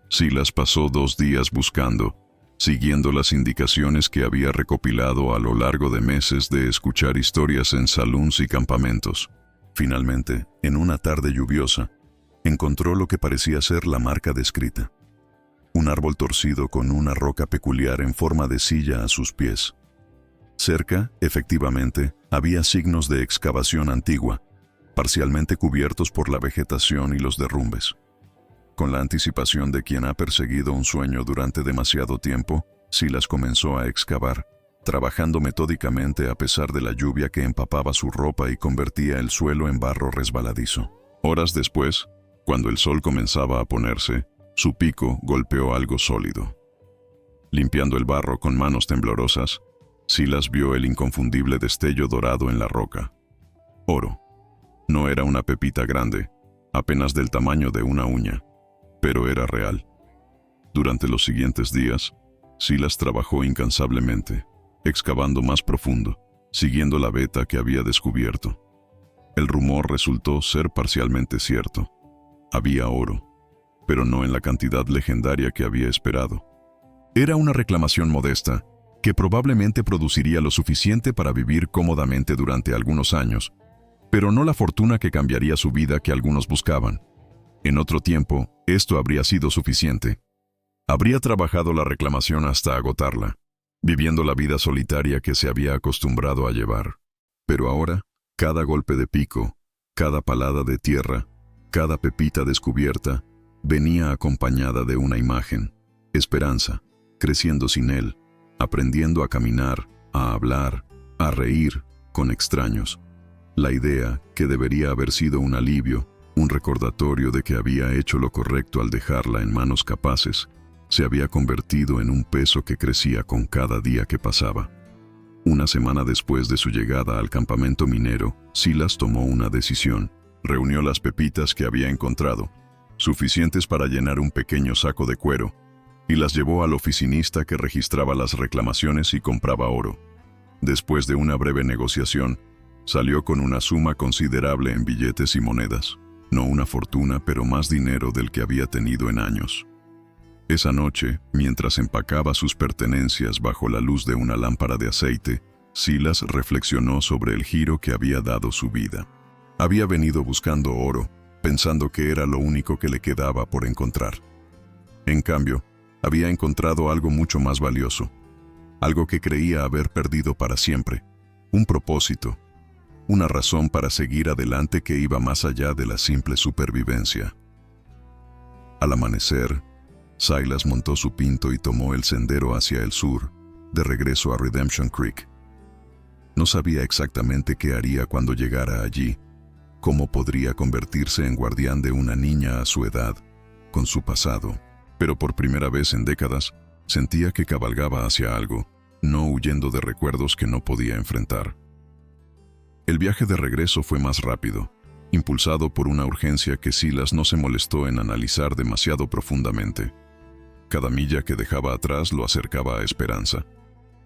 S1: Silas pasó 2 días buscando, siguiendo las indicaciones que había recopilado a lo largo de meses de escuchar historias en saloons y campamentos. Finalmente, en una tarde lluviosa, encontró lo que parecía ser la marca descrita. Un árbol torcido con una roca peculiar en forma de silla a sus pies. Cerca, efectivamente, había signos de excavación antigua, parcialmente cubiertos por la vegetación y los derrumbes. Con la anticipación de quien ha perseguido un sueño durante demasiado tiempo, Silas comenzó a excavar, trabajando metódicamente a pesar de la lluvia que empapaba su ropa y convertía el suelo en barro resbaladizo. Horas después, cuando el sol comenzaba a ponerse, su pico golpeó algo sólido. Limpiando el barro con manos temblorosas, Silas vio el inconfundible destello dorado en la roca. Oro. No era una pepita grande, apenas del tamaño de una uña, pero era real. Durante los siguientes días, Silas trabajó incansablemente, excavando más profundo, siguiendo la veta que había descubierto. El rumor resultó ser parcialmente cierto. Había oro, pero no en la cantidad legendaria que había esperado. Era una reclamación modesta, que probablemente produciría lo suficiente para vivir cómodamente durante algunos años, pero no la fortuna que cambiaría su vida que algunos buscaban. En otro tiempo, esto habría sido suficiente. Habría trabajado la reclamación hasta agotarla, viviendo la vida solitaria que se había acostumbrado a llevar. Pero ahora, cada golpe de pico, cada palada de tierra, cada pepita descubierta, venía acompañada de una imagen, esperanza, creciendo sin él, aprendiendo a caminar, a hablar, a reír con extraños. La idea, que debería haber sido un alivio, Un recordatorio de que había hecho lo correcto al dejarla en manos capaces, se había convertido en un peso que crecía con cada día que pasaba. Una semana después de su llegada al campamento minero, Silas tomó una decisión. Reunió las pepitas que había encontrado, suficientes para llenar un pequeño saco de cuero, y las llevó al oficinista que registraba las reclamaciones y compraba oro. Después de una breve negociación, salió con una suma considerable en billetes y monedas. No una fortuna, pero más dinero del que había tenido en años. Esa noche, mientras empacaba sus pertenencias bajo la luz de una lámpara de aceite, Silas reflexionó sobre el giro que había dado su vida. Había venido buscando oro, pensando que era lo único que le quedaba por encontrar. En cambio, había encontrado algo mucho más valioso, algo que creía haber perdido para siempre, un propósito, una razón para seguir adelante que iba más allá de la simple supervivencia. Al amanecer, Silas montó su pinto y tomó el sendero hacia el sur, de regreso a Redemption Creek. No sabía exactamente qué haría cuando llegara allí, cómo podría convertirse en guardián de una niña a su edad, con su pasado, pero por primera vez en décadas, sentía que cabalgaba hacia algo, no huyendo de recuerdos que no podía enfrentar. El viaje de regreso fue más rápido, impulsado por una urgencia que Silas no se molestó en analizar demasiado profundamente. Cada milla que dejaba atrás lo acercaba a esperanza,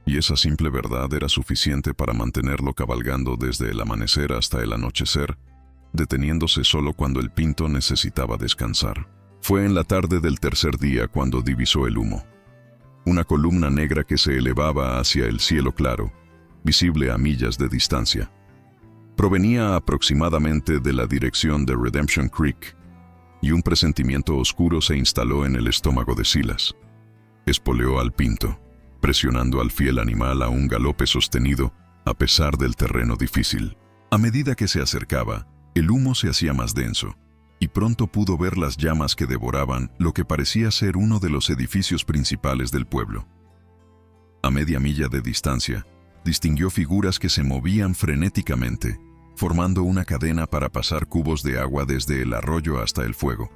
S1: y esa simple verdad era suficiente para mantenerlo cabalgando desde el amanecer hasta el anochecer, deteniéndose solo cuando el pinto necesitaba descansar. Fue en la tarde del tercer día cuando divisó el humo. Una columna negra que se elevaba hacia el cielo claro, visible a millas de distancia. Provenía aproximadamente de la dirección de Redemption Creek, y un presentimiento oscuro se instaló en el estómago de Silas. Espoleó al pinto, presionando al fiel animal a un galope sostenido, a pesar del terreno difícil. A medida que se acercaba, el humo se hacía más denso, y pronto pudo ver las llamas que devoraban lo que parecía ser uno de los edificios principales del pueblo. A media milla de distancia, distinguió figuras que se movían frenéticamente, formando una cadena para pasar cubos de agua desde el arroyo hasta el fuego.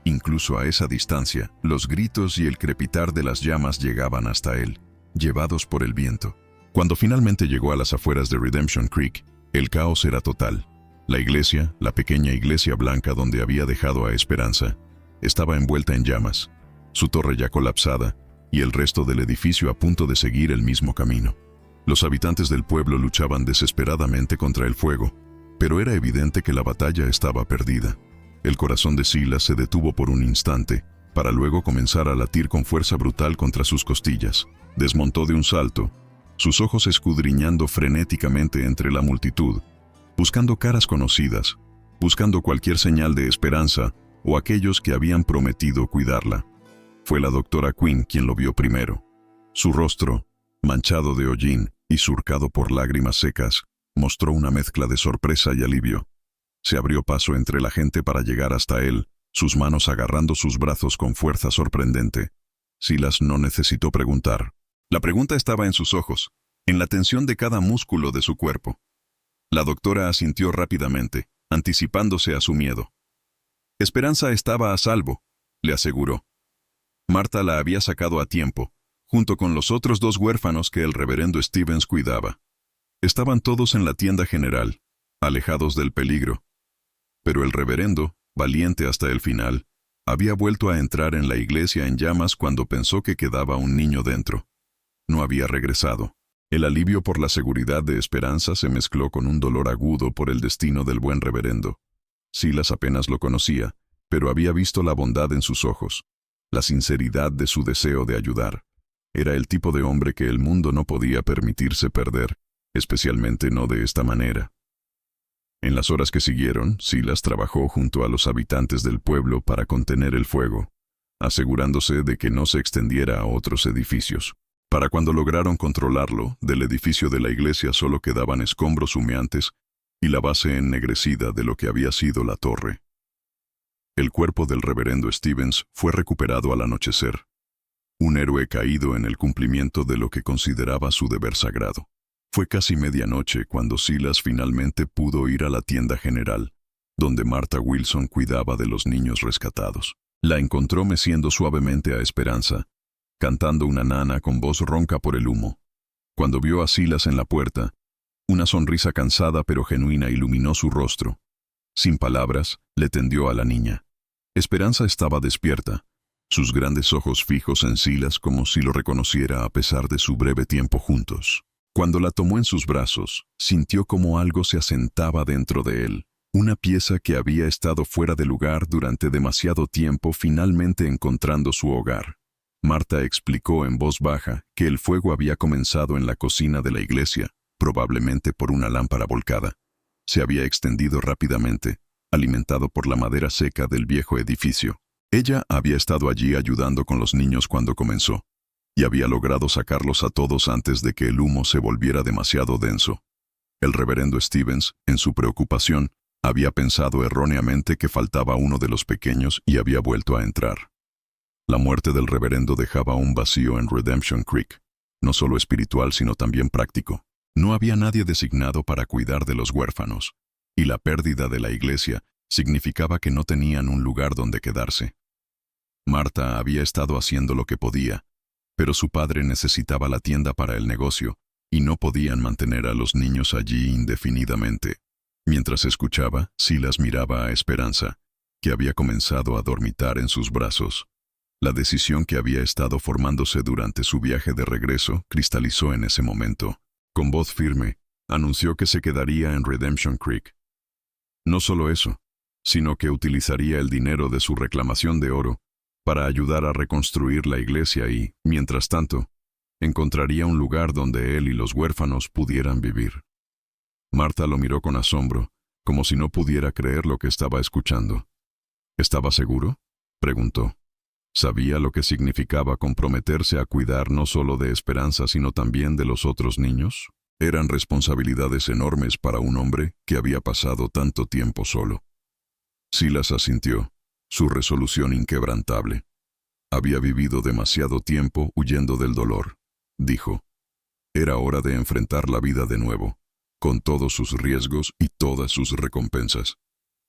S1: Incluso a esa distancia, los gritos y el crepitar de las llamas llegaban hasta él, llevados por el viento. Cuando finalmente llegó a las afueras de Redemption Creek, el caos era total. La iglesia, la pequeña iglesia blanca donde había dejado a Esperanza, estaba envuelta en llamas, su torre ya colapsada, y el resto del edificio a punto de seguir el mismo camino. Los habitantes del pueblo luchaban desesperadamente contra el fuego, pero era evidente que la batalla estaba perdida. El corazón de Silas se detuvo por un instante, para luego comenzar a latir con fuerza brutal contra sus costillas. Desmontó de un salto, sus ojos escudriñando frenéticamente entre la multitud, buscando caras conocidas, buscando cualquier señal de esperanza o aquellos que habían prometido cuidarla. Fue la doctora Quinn quien lo vio primero. Su rostro, manchado de hollín y surcado por lágrimas secas, mostró una mezcla de sorpresa y alivio. Se abrió paso entre la gente para llegar hasta él, sus manos agarrando sus brazos con fuerza sorprendente. Silas no necesitó preguntar. La pregunta estaba en sus ojos, en la tensión de cada músculo de su cuerpo. La doctora asintió rápidamente, anticipándose a su miedo. Esperanza estaba a salvo, le aseguró. Marta la había sacado a tiempo, junto con los otros 2 huérfanos que el reverendo Stevens cuidaba. Estaban todos en la tienda general, alejados del peligro. Pero el reverendo, valiente hasta el final, había vuelto a entrar en la iglesia en llamas cuando pensó que quedaba un niño dentro. No había regresado. El alivio por la seguridad de Esperanza se mezcló con un dolor agudo por el destino del buen reverendo. Silas apenas lo conocía, pero había visto la bondad en sus ojos, la sinceridad de su deseo de ayudar. Era el tipo de hombre que el mundo no podía permitirse perder, especialmente no de esta manera. En las horas que siguieron, Silas trabajó junto a los habitantes del pueblo para contener el fuego, asegurándose de que no se extendiera a otros edificios. Para cuando lograron controlarlo, del edificio de la iglesia solo quedaban escombros humeantes y la base ennegrecida de lo que había sido la torre. El cuerpo del reverendo Stevens fue recuperado al anochecer, un héroe caído en el cumplimiento de lo que consideraba su deber sagrado. Fue casi medianoche cuando Silas finalmente pudo ir a la tienda general, donde Martha Wilson cuidaba de los niños rescatados. La encontró meciendo suavemente a Esperanza, cantando una nana con voz ronca por el humo. Cuando vio a Silas en la puerta, una sonrisa cansada pero genuina iluminó su rostro. Sin palabras, le tendió a la niña. Esperanza estaba despierta, sus grandes ojos fijos en Silas como si lo reconociera a pesar de su breve tiempo juntos. Cuando la tomó en sus brazos, sintió como algo se asentaba dentro de él. Una pieza que había estado fuera de lugar durante demasiado tiempo finalmente encontrando su hogar. Marta explicó en voz baja que el fuego había comenzado en la cocina de la iglesia, probablemente por una lámpara volcada. Se había extendido rápidamente, alimentado por la madera seca del viejo edificio. Ella había estado allí ayudando con los niños cuando comenzó, y había logrado sacarlos a todos antes de que el humo se volviera demasiado denso. El reverendo Stevens, en su preocupación, había pensado erróneamente que faltaba uno de los pequeños y había vuelto a entrar. La muerte del reverendo dejaba un vacío en Redemption Creek, no solo espiritual sino también práctico. No había nadie designado para cuidar de los huérfanos, y la pérdida de la iglesia significaba que no tenían un lugar donde quedarse. Marta había estado haciendo lo que podía, pero su padre necesitaba la tienda para el negocio, y no podían mantener a los niños allí indefinidamente. Mientras escuchaba, Silas miraba a Esperanza, que había comenzado a dormitar en sus brazos. La decisión que había estado formándose durante su viaje de regreso cristalizó en ese momento. Con voz firme, anunció que se quedaría en Redemption Creek. No solo eso, sino que utilizaría el dinero de su reclamación de oro para ayudar a reconstruir la iglesia y, mientras tanto, encontraría un lugar donde él y los huérfanos pudieran vivir. Marta lo miró con asombro, como si no pudiera creer lo que estaba escuchando. ¿Estaba seguro?, preguntó. ¿Sabía lo que significaba comprometerse a cuidar no solo de Esperanza sino también de los otros niños? Eran responsabilidades enormes para un hombre que había pasado tanto tiempo solo. Silas asintió, su resolución inquebrantable. Había vivido demasiado tiempo huyendo del dolor, dijo. Era hora de enfrentar la vida de nuevo, con todos sus riesgos y todas sus recompensas.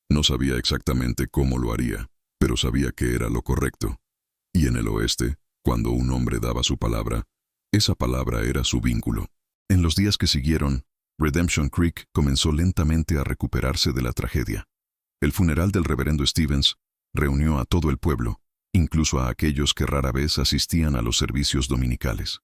S1: No sabía exactamente cómo lo haría, pero sabía que era lo correcto. Y en el oeste, cuando un hombre daba su palabra, esa palabra era su vínculo. En los días que siguieron, Redemption Creek comenzó lentamente a recuperarse de la tragedia. El funeral del reverendo Stevens reunió a todo el pueblo, incluso a aquellos que rara vez asistían a los servicios dominicales.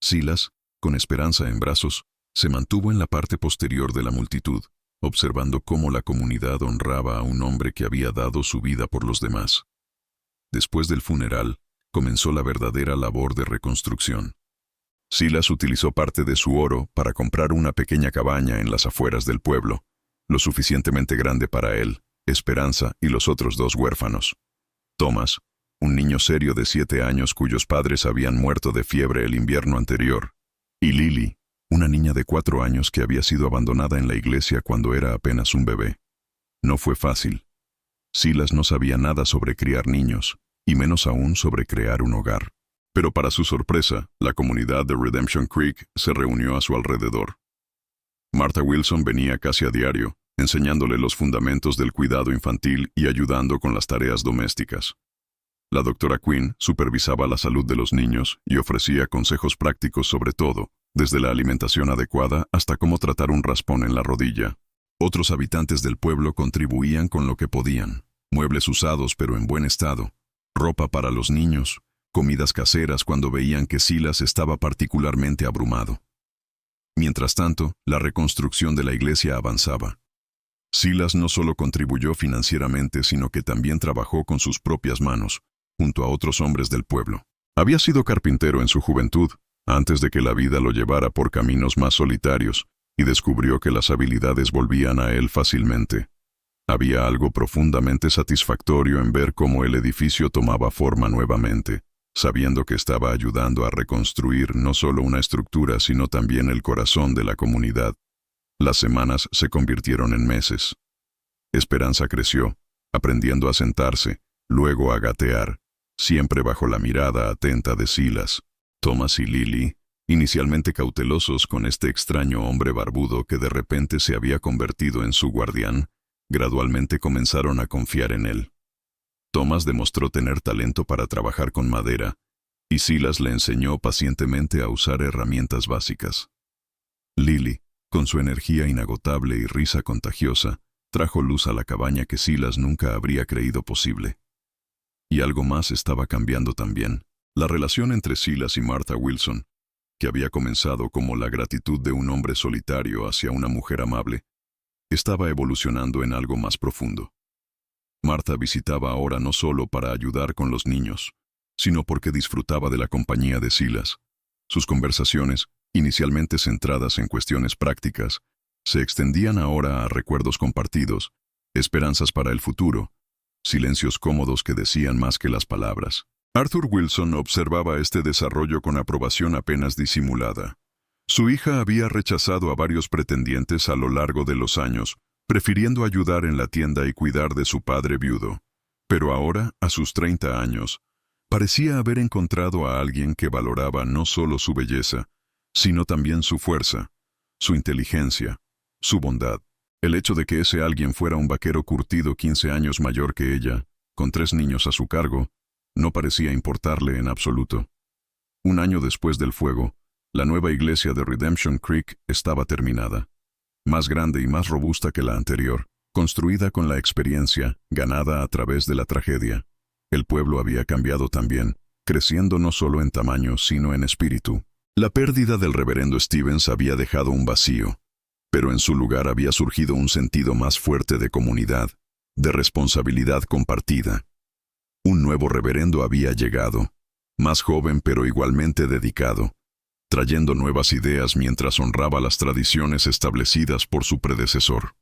S1: Silas, con Esperanza en brazos, se mantuvo en la parte posterior de la multitud, observando cómo la comunidad honraba a un hombre que había dado su vida por los demás. Después del funeral, comenzó la verdadera labor de reconstrucción. Silas utilizó parte de su oro para comprar una pequeña cabaña en las afueras del pueblo, lo suficientemente grande para él, Esperanza y los otros dos huérfanos. Thomas, un niño serio de 7 años cuyos padres habían muerto de fiebre el invierno anterior, y Lily, una niña de 4 años que había sido abandonada en la iglesia cuando era apenas un bebé. No fue fácil. Silas no sabía nada sobre criar niños, y menos aún sobre crear un hogar. Pero para su sorpresa, la comunidad de Redemption Creek se reunió a su alrededor. Martha Wilson venía casi a diario, enseñándole los fundamentos del cuidado infantil y ayudando con las tareas domésticas. La doctora Quinn supervisaba la salud de los niños y ofrecía consejos prácticos sobre todo, desde la alimentación adecuada hasta cómo tratar un raspón en la rodilla. Otros habitantes del pueblo contribuían con lo que podían: muebles usados pero en buen estado, ropa para los niños, comidas caseras cuando veían que Silas estaba particularmente abrumado. Mientras tanto, la reconstrucción de la iglesia avanzaba. Silas no solo contribuyó financieramente, sino que también trabajó con sus propias manos, junto a otros hombres del pueblo. Había sido carpintero en su juventud, antes de que la vida lo llevara por caminos más solitarios, y descubrió que las habilidades volvían a él fácilmente. Había algo profundamente satisfactorio en ver cómo el edificio tomaba forma nuevamente, sabiendo que estaba ayudando a reconstruir no solo una estructura sino también el corazón de la comunidad. Las semanas se convirtieron en meses. Esperanza creció, aprendiendo a sentarse, luego a gatear, siempre bajo la mirada atenta de Silas. Thomas y Lily, inicialmente cautelosos con este extraño hombre barbudo que de repente se había convertido en su guardián, Gradualmente comenzaron a confiar en él. Thomas demostró tener talento para trabajar con madera, y Silas le enseñó pacientemente a usar herramientas básicas. Lily, con su energía inagotable y risa contagiosa, trajo luz a la cabaña que Silas nunca habría creído posible. Y algo más estaba cambiando también. La relación entre Silas y Martha Wilson, que había comenzado como la gratitud de un hombre solitario hacia una mujer amable, estaba evolucionando en algo más profundo. Martha visitaba ahora no solo para ayudar con los niños, sino porque disfrutaba de la compañía de Silas. Sus conversaciones, inicialmente centradas en cuestiones prácticas, se extendían ahora a recuerdos compartidos, esperanzas para el futuro, silencios cómodos que decían más que las palabras. Arthur Wilson observaba este desarrollo con aprobación apenas disimulada. Su hija había rechazado a varios pretendientes a lo largo de los años, prefiriendo ayudar en la tienda y cuidar de su padre viudo. Pero ahora, a sus 30 años, parecía haber encontrado a alguien que valoraba no solo su belleza, sino también su fuerza, su inteligencia, su bondad. El hecho de que ese alguien fuera un vaquero curtido 15 años mayor que ella, con 3 niños a su cargo, no parecía importarle en absoluto. Un año después del fuego, la nueva iglesia de Redemption Creek estaba terminada. Más grande y más robusta que la anterior, construida con la experiencia, ganada a través de la tragedia. El pueblo había cambiado también, creciendo no solo en tamaño, sino en espíritu. La pérdida del reverendo Stevens había dejado un vacío, pero en su lugar había surgido un sentido más fuerte de comunidad, de responsabilidad compartida. Un nuevo reverendo había llegado, más joven pero igualmente dedicado, trayendo nuevas ideas mientras honraba las tradiciones establecidas por su predecesor.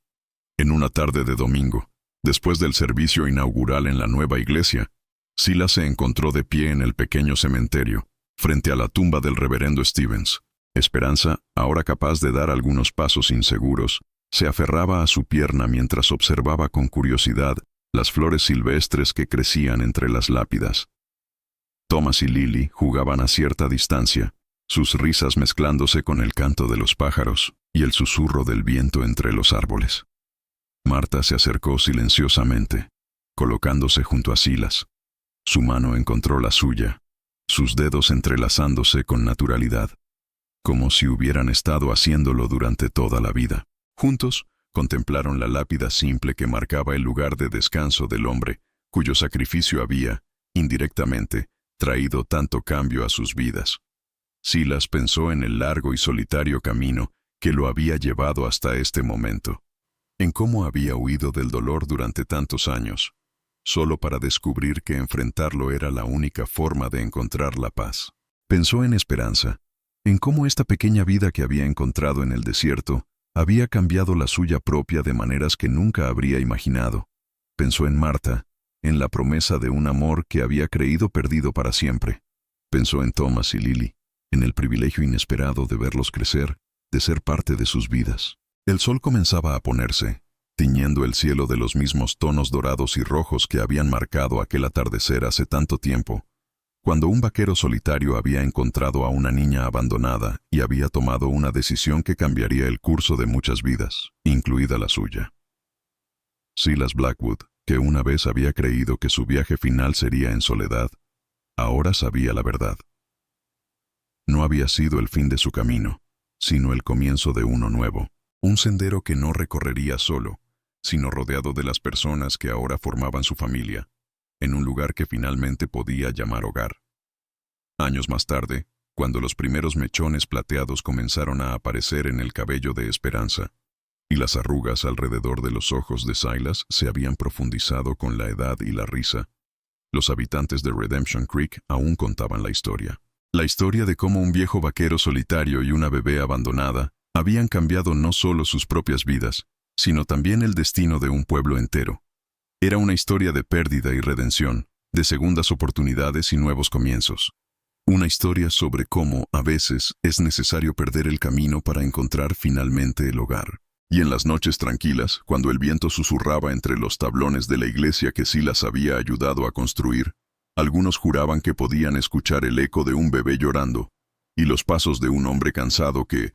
S1: En una tarde de domingo, después del servicio inaugural en la nueva iglesia, Silas se encontró de pie en el pequeño cementerio, frente a la tumba del reverendo Stevens. Esperanza, ahora capaz de dar algunos pasos inseguros, se aferraba a su pierna mientras observaba con curiosidad las flores silvestres que crecían entre las lápidas. Thomas y Lily jugaban a cierta distancia, sus risas mezclándose con el canto de los pájaros y el susurro del viento entre los árboles. Martha se acercó silenciosamente, colocándose junto a Silas. Su mano encontró la suya, sus dedos entrelazándose con naturalidad, como si hubieran estado haciéndolo durante toda la vida. Juntos, contemplaron la lápida simple que marcaba el lugar de descanso del hombre, cuyo sacrificio había, indirectamente, traído tanto cambio a sus vidas. Silas pensó en el largo y solitario camino que lo había llevado hasta este momento, en cómo había huido del dolor durante tantos años, solo para descubrir que enfrentarlo era la única forma de encontrar la paz. Pensó en Esperanza, en cómo esta pequeña vida que había encontrado en el desierto había cambiado la suya propia de maneras que nunca habría imaginado. Pensó en Martha, en la promesa de un amor que había creído perdido para siempre. Pensó en Thomas y Lily, en el privilegio inesperado de verlos crecer, de ser parte de sus vidas. El sol comenzaba a ponerse, tiñendo el cielo de los mismos tonos dorados y rojos que habían marcado aquel atardecer hace tanto tiempo, cuando un vaquero solitario había encontrado a una niña abandonada y había tomado una decisión que cambiaría el curso de muchas vidas, incluida la suya. Silas Blackwood, que una vez había creído que su viaje final sería en soledad, ahora sabía la verdad. No había sido el fin de su camino, sino el comienzo de uno nuevo, un sendero que no recorrería solo, sino rodeado de las personas que ahora formaban su familia, en un lugar que finalmente podía llamar hogar. Años más tarde, cuando los primeros mechones plateados comenzaron a aparecer en el cabello de Esperanza, y las arrugas alrededor de los ojos de Silas se habían profundizado con la edad y la risa, los habitantes de Redemption Creek aún contaban la historia. La historia de cómo un viejo vaquero solitario y una bebé abandonada habían cambiado no solo sus propias vidas, sino también el destino de un pueblo entero. Era una historia de pérdida y redención, de segundas oportunidades y nuevos comienzos. Una historia sobre cómo, a veces, es necesario perder el camino para encontrar finalmente el hogar. Y en las noches tranquilas, cuando el viento susurraba entre los tablones de la iglesia que Silas había ayudado a construir, algunos juraban que podían escuchar el eco de un bebé llorando, y los pasos de un hombre cansado que,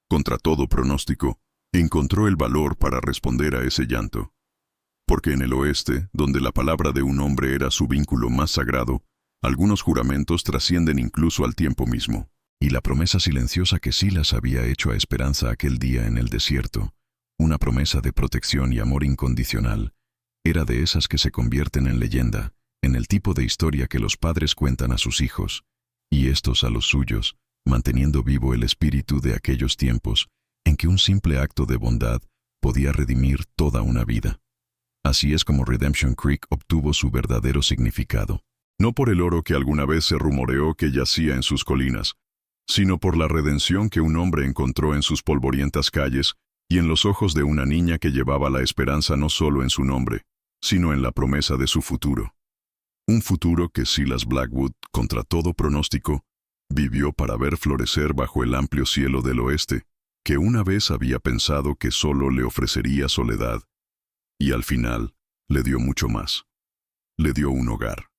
S1: contra todo pronóstico, encontró el valor para responder a ese llanto. Porque en el oeste, donde la palabra de un hombre era su vínculo más sagrado, algunos juramentos trascienden incluso al tiempo mismo. Y la promesa silenciosa que Silas había hecho a Esperanza aquel día en el desierto, una promesa de protección y amor incondicional, era de esas que se convierten en leyenda, en el tipo de historia que los padres cuentan a sus hijos, y estos a los suyos, manteniendo vivo el espíritu de aquellos tiempos en que un simple acto de bondad podía redimir toda una vida. Así es como Redemption Creek obtuvo su verdadero significado. No por el oro que alguna vez se rumoreó que yacía en sus colinas, sino por la redención que un hombre encontró en sus polvorientas calles y en los ojos de una niña que llevaba la esperanza no solo en su nombre, sino en la promesa de su futuro. Un futuro que Silas Blackwood, contra todo pronóstico, vivió para ver florecer bajo el amplio cielo del oeste, que una vez había pensado que solo le ofrecería soledad, y al final le dio mucho más. Le dio un hogar.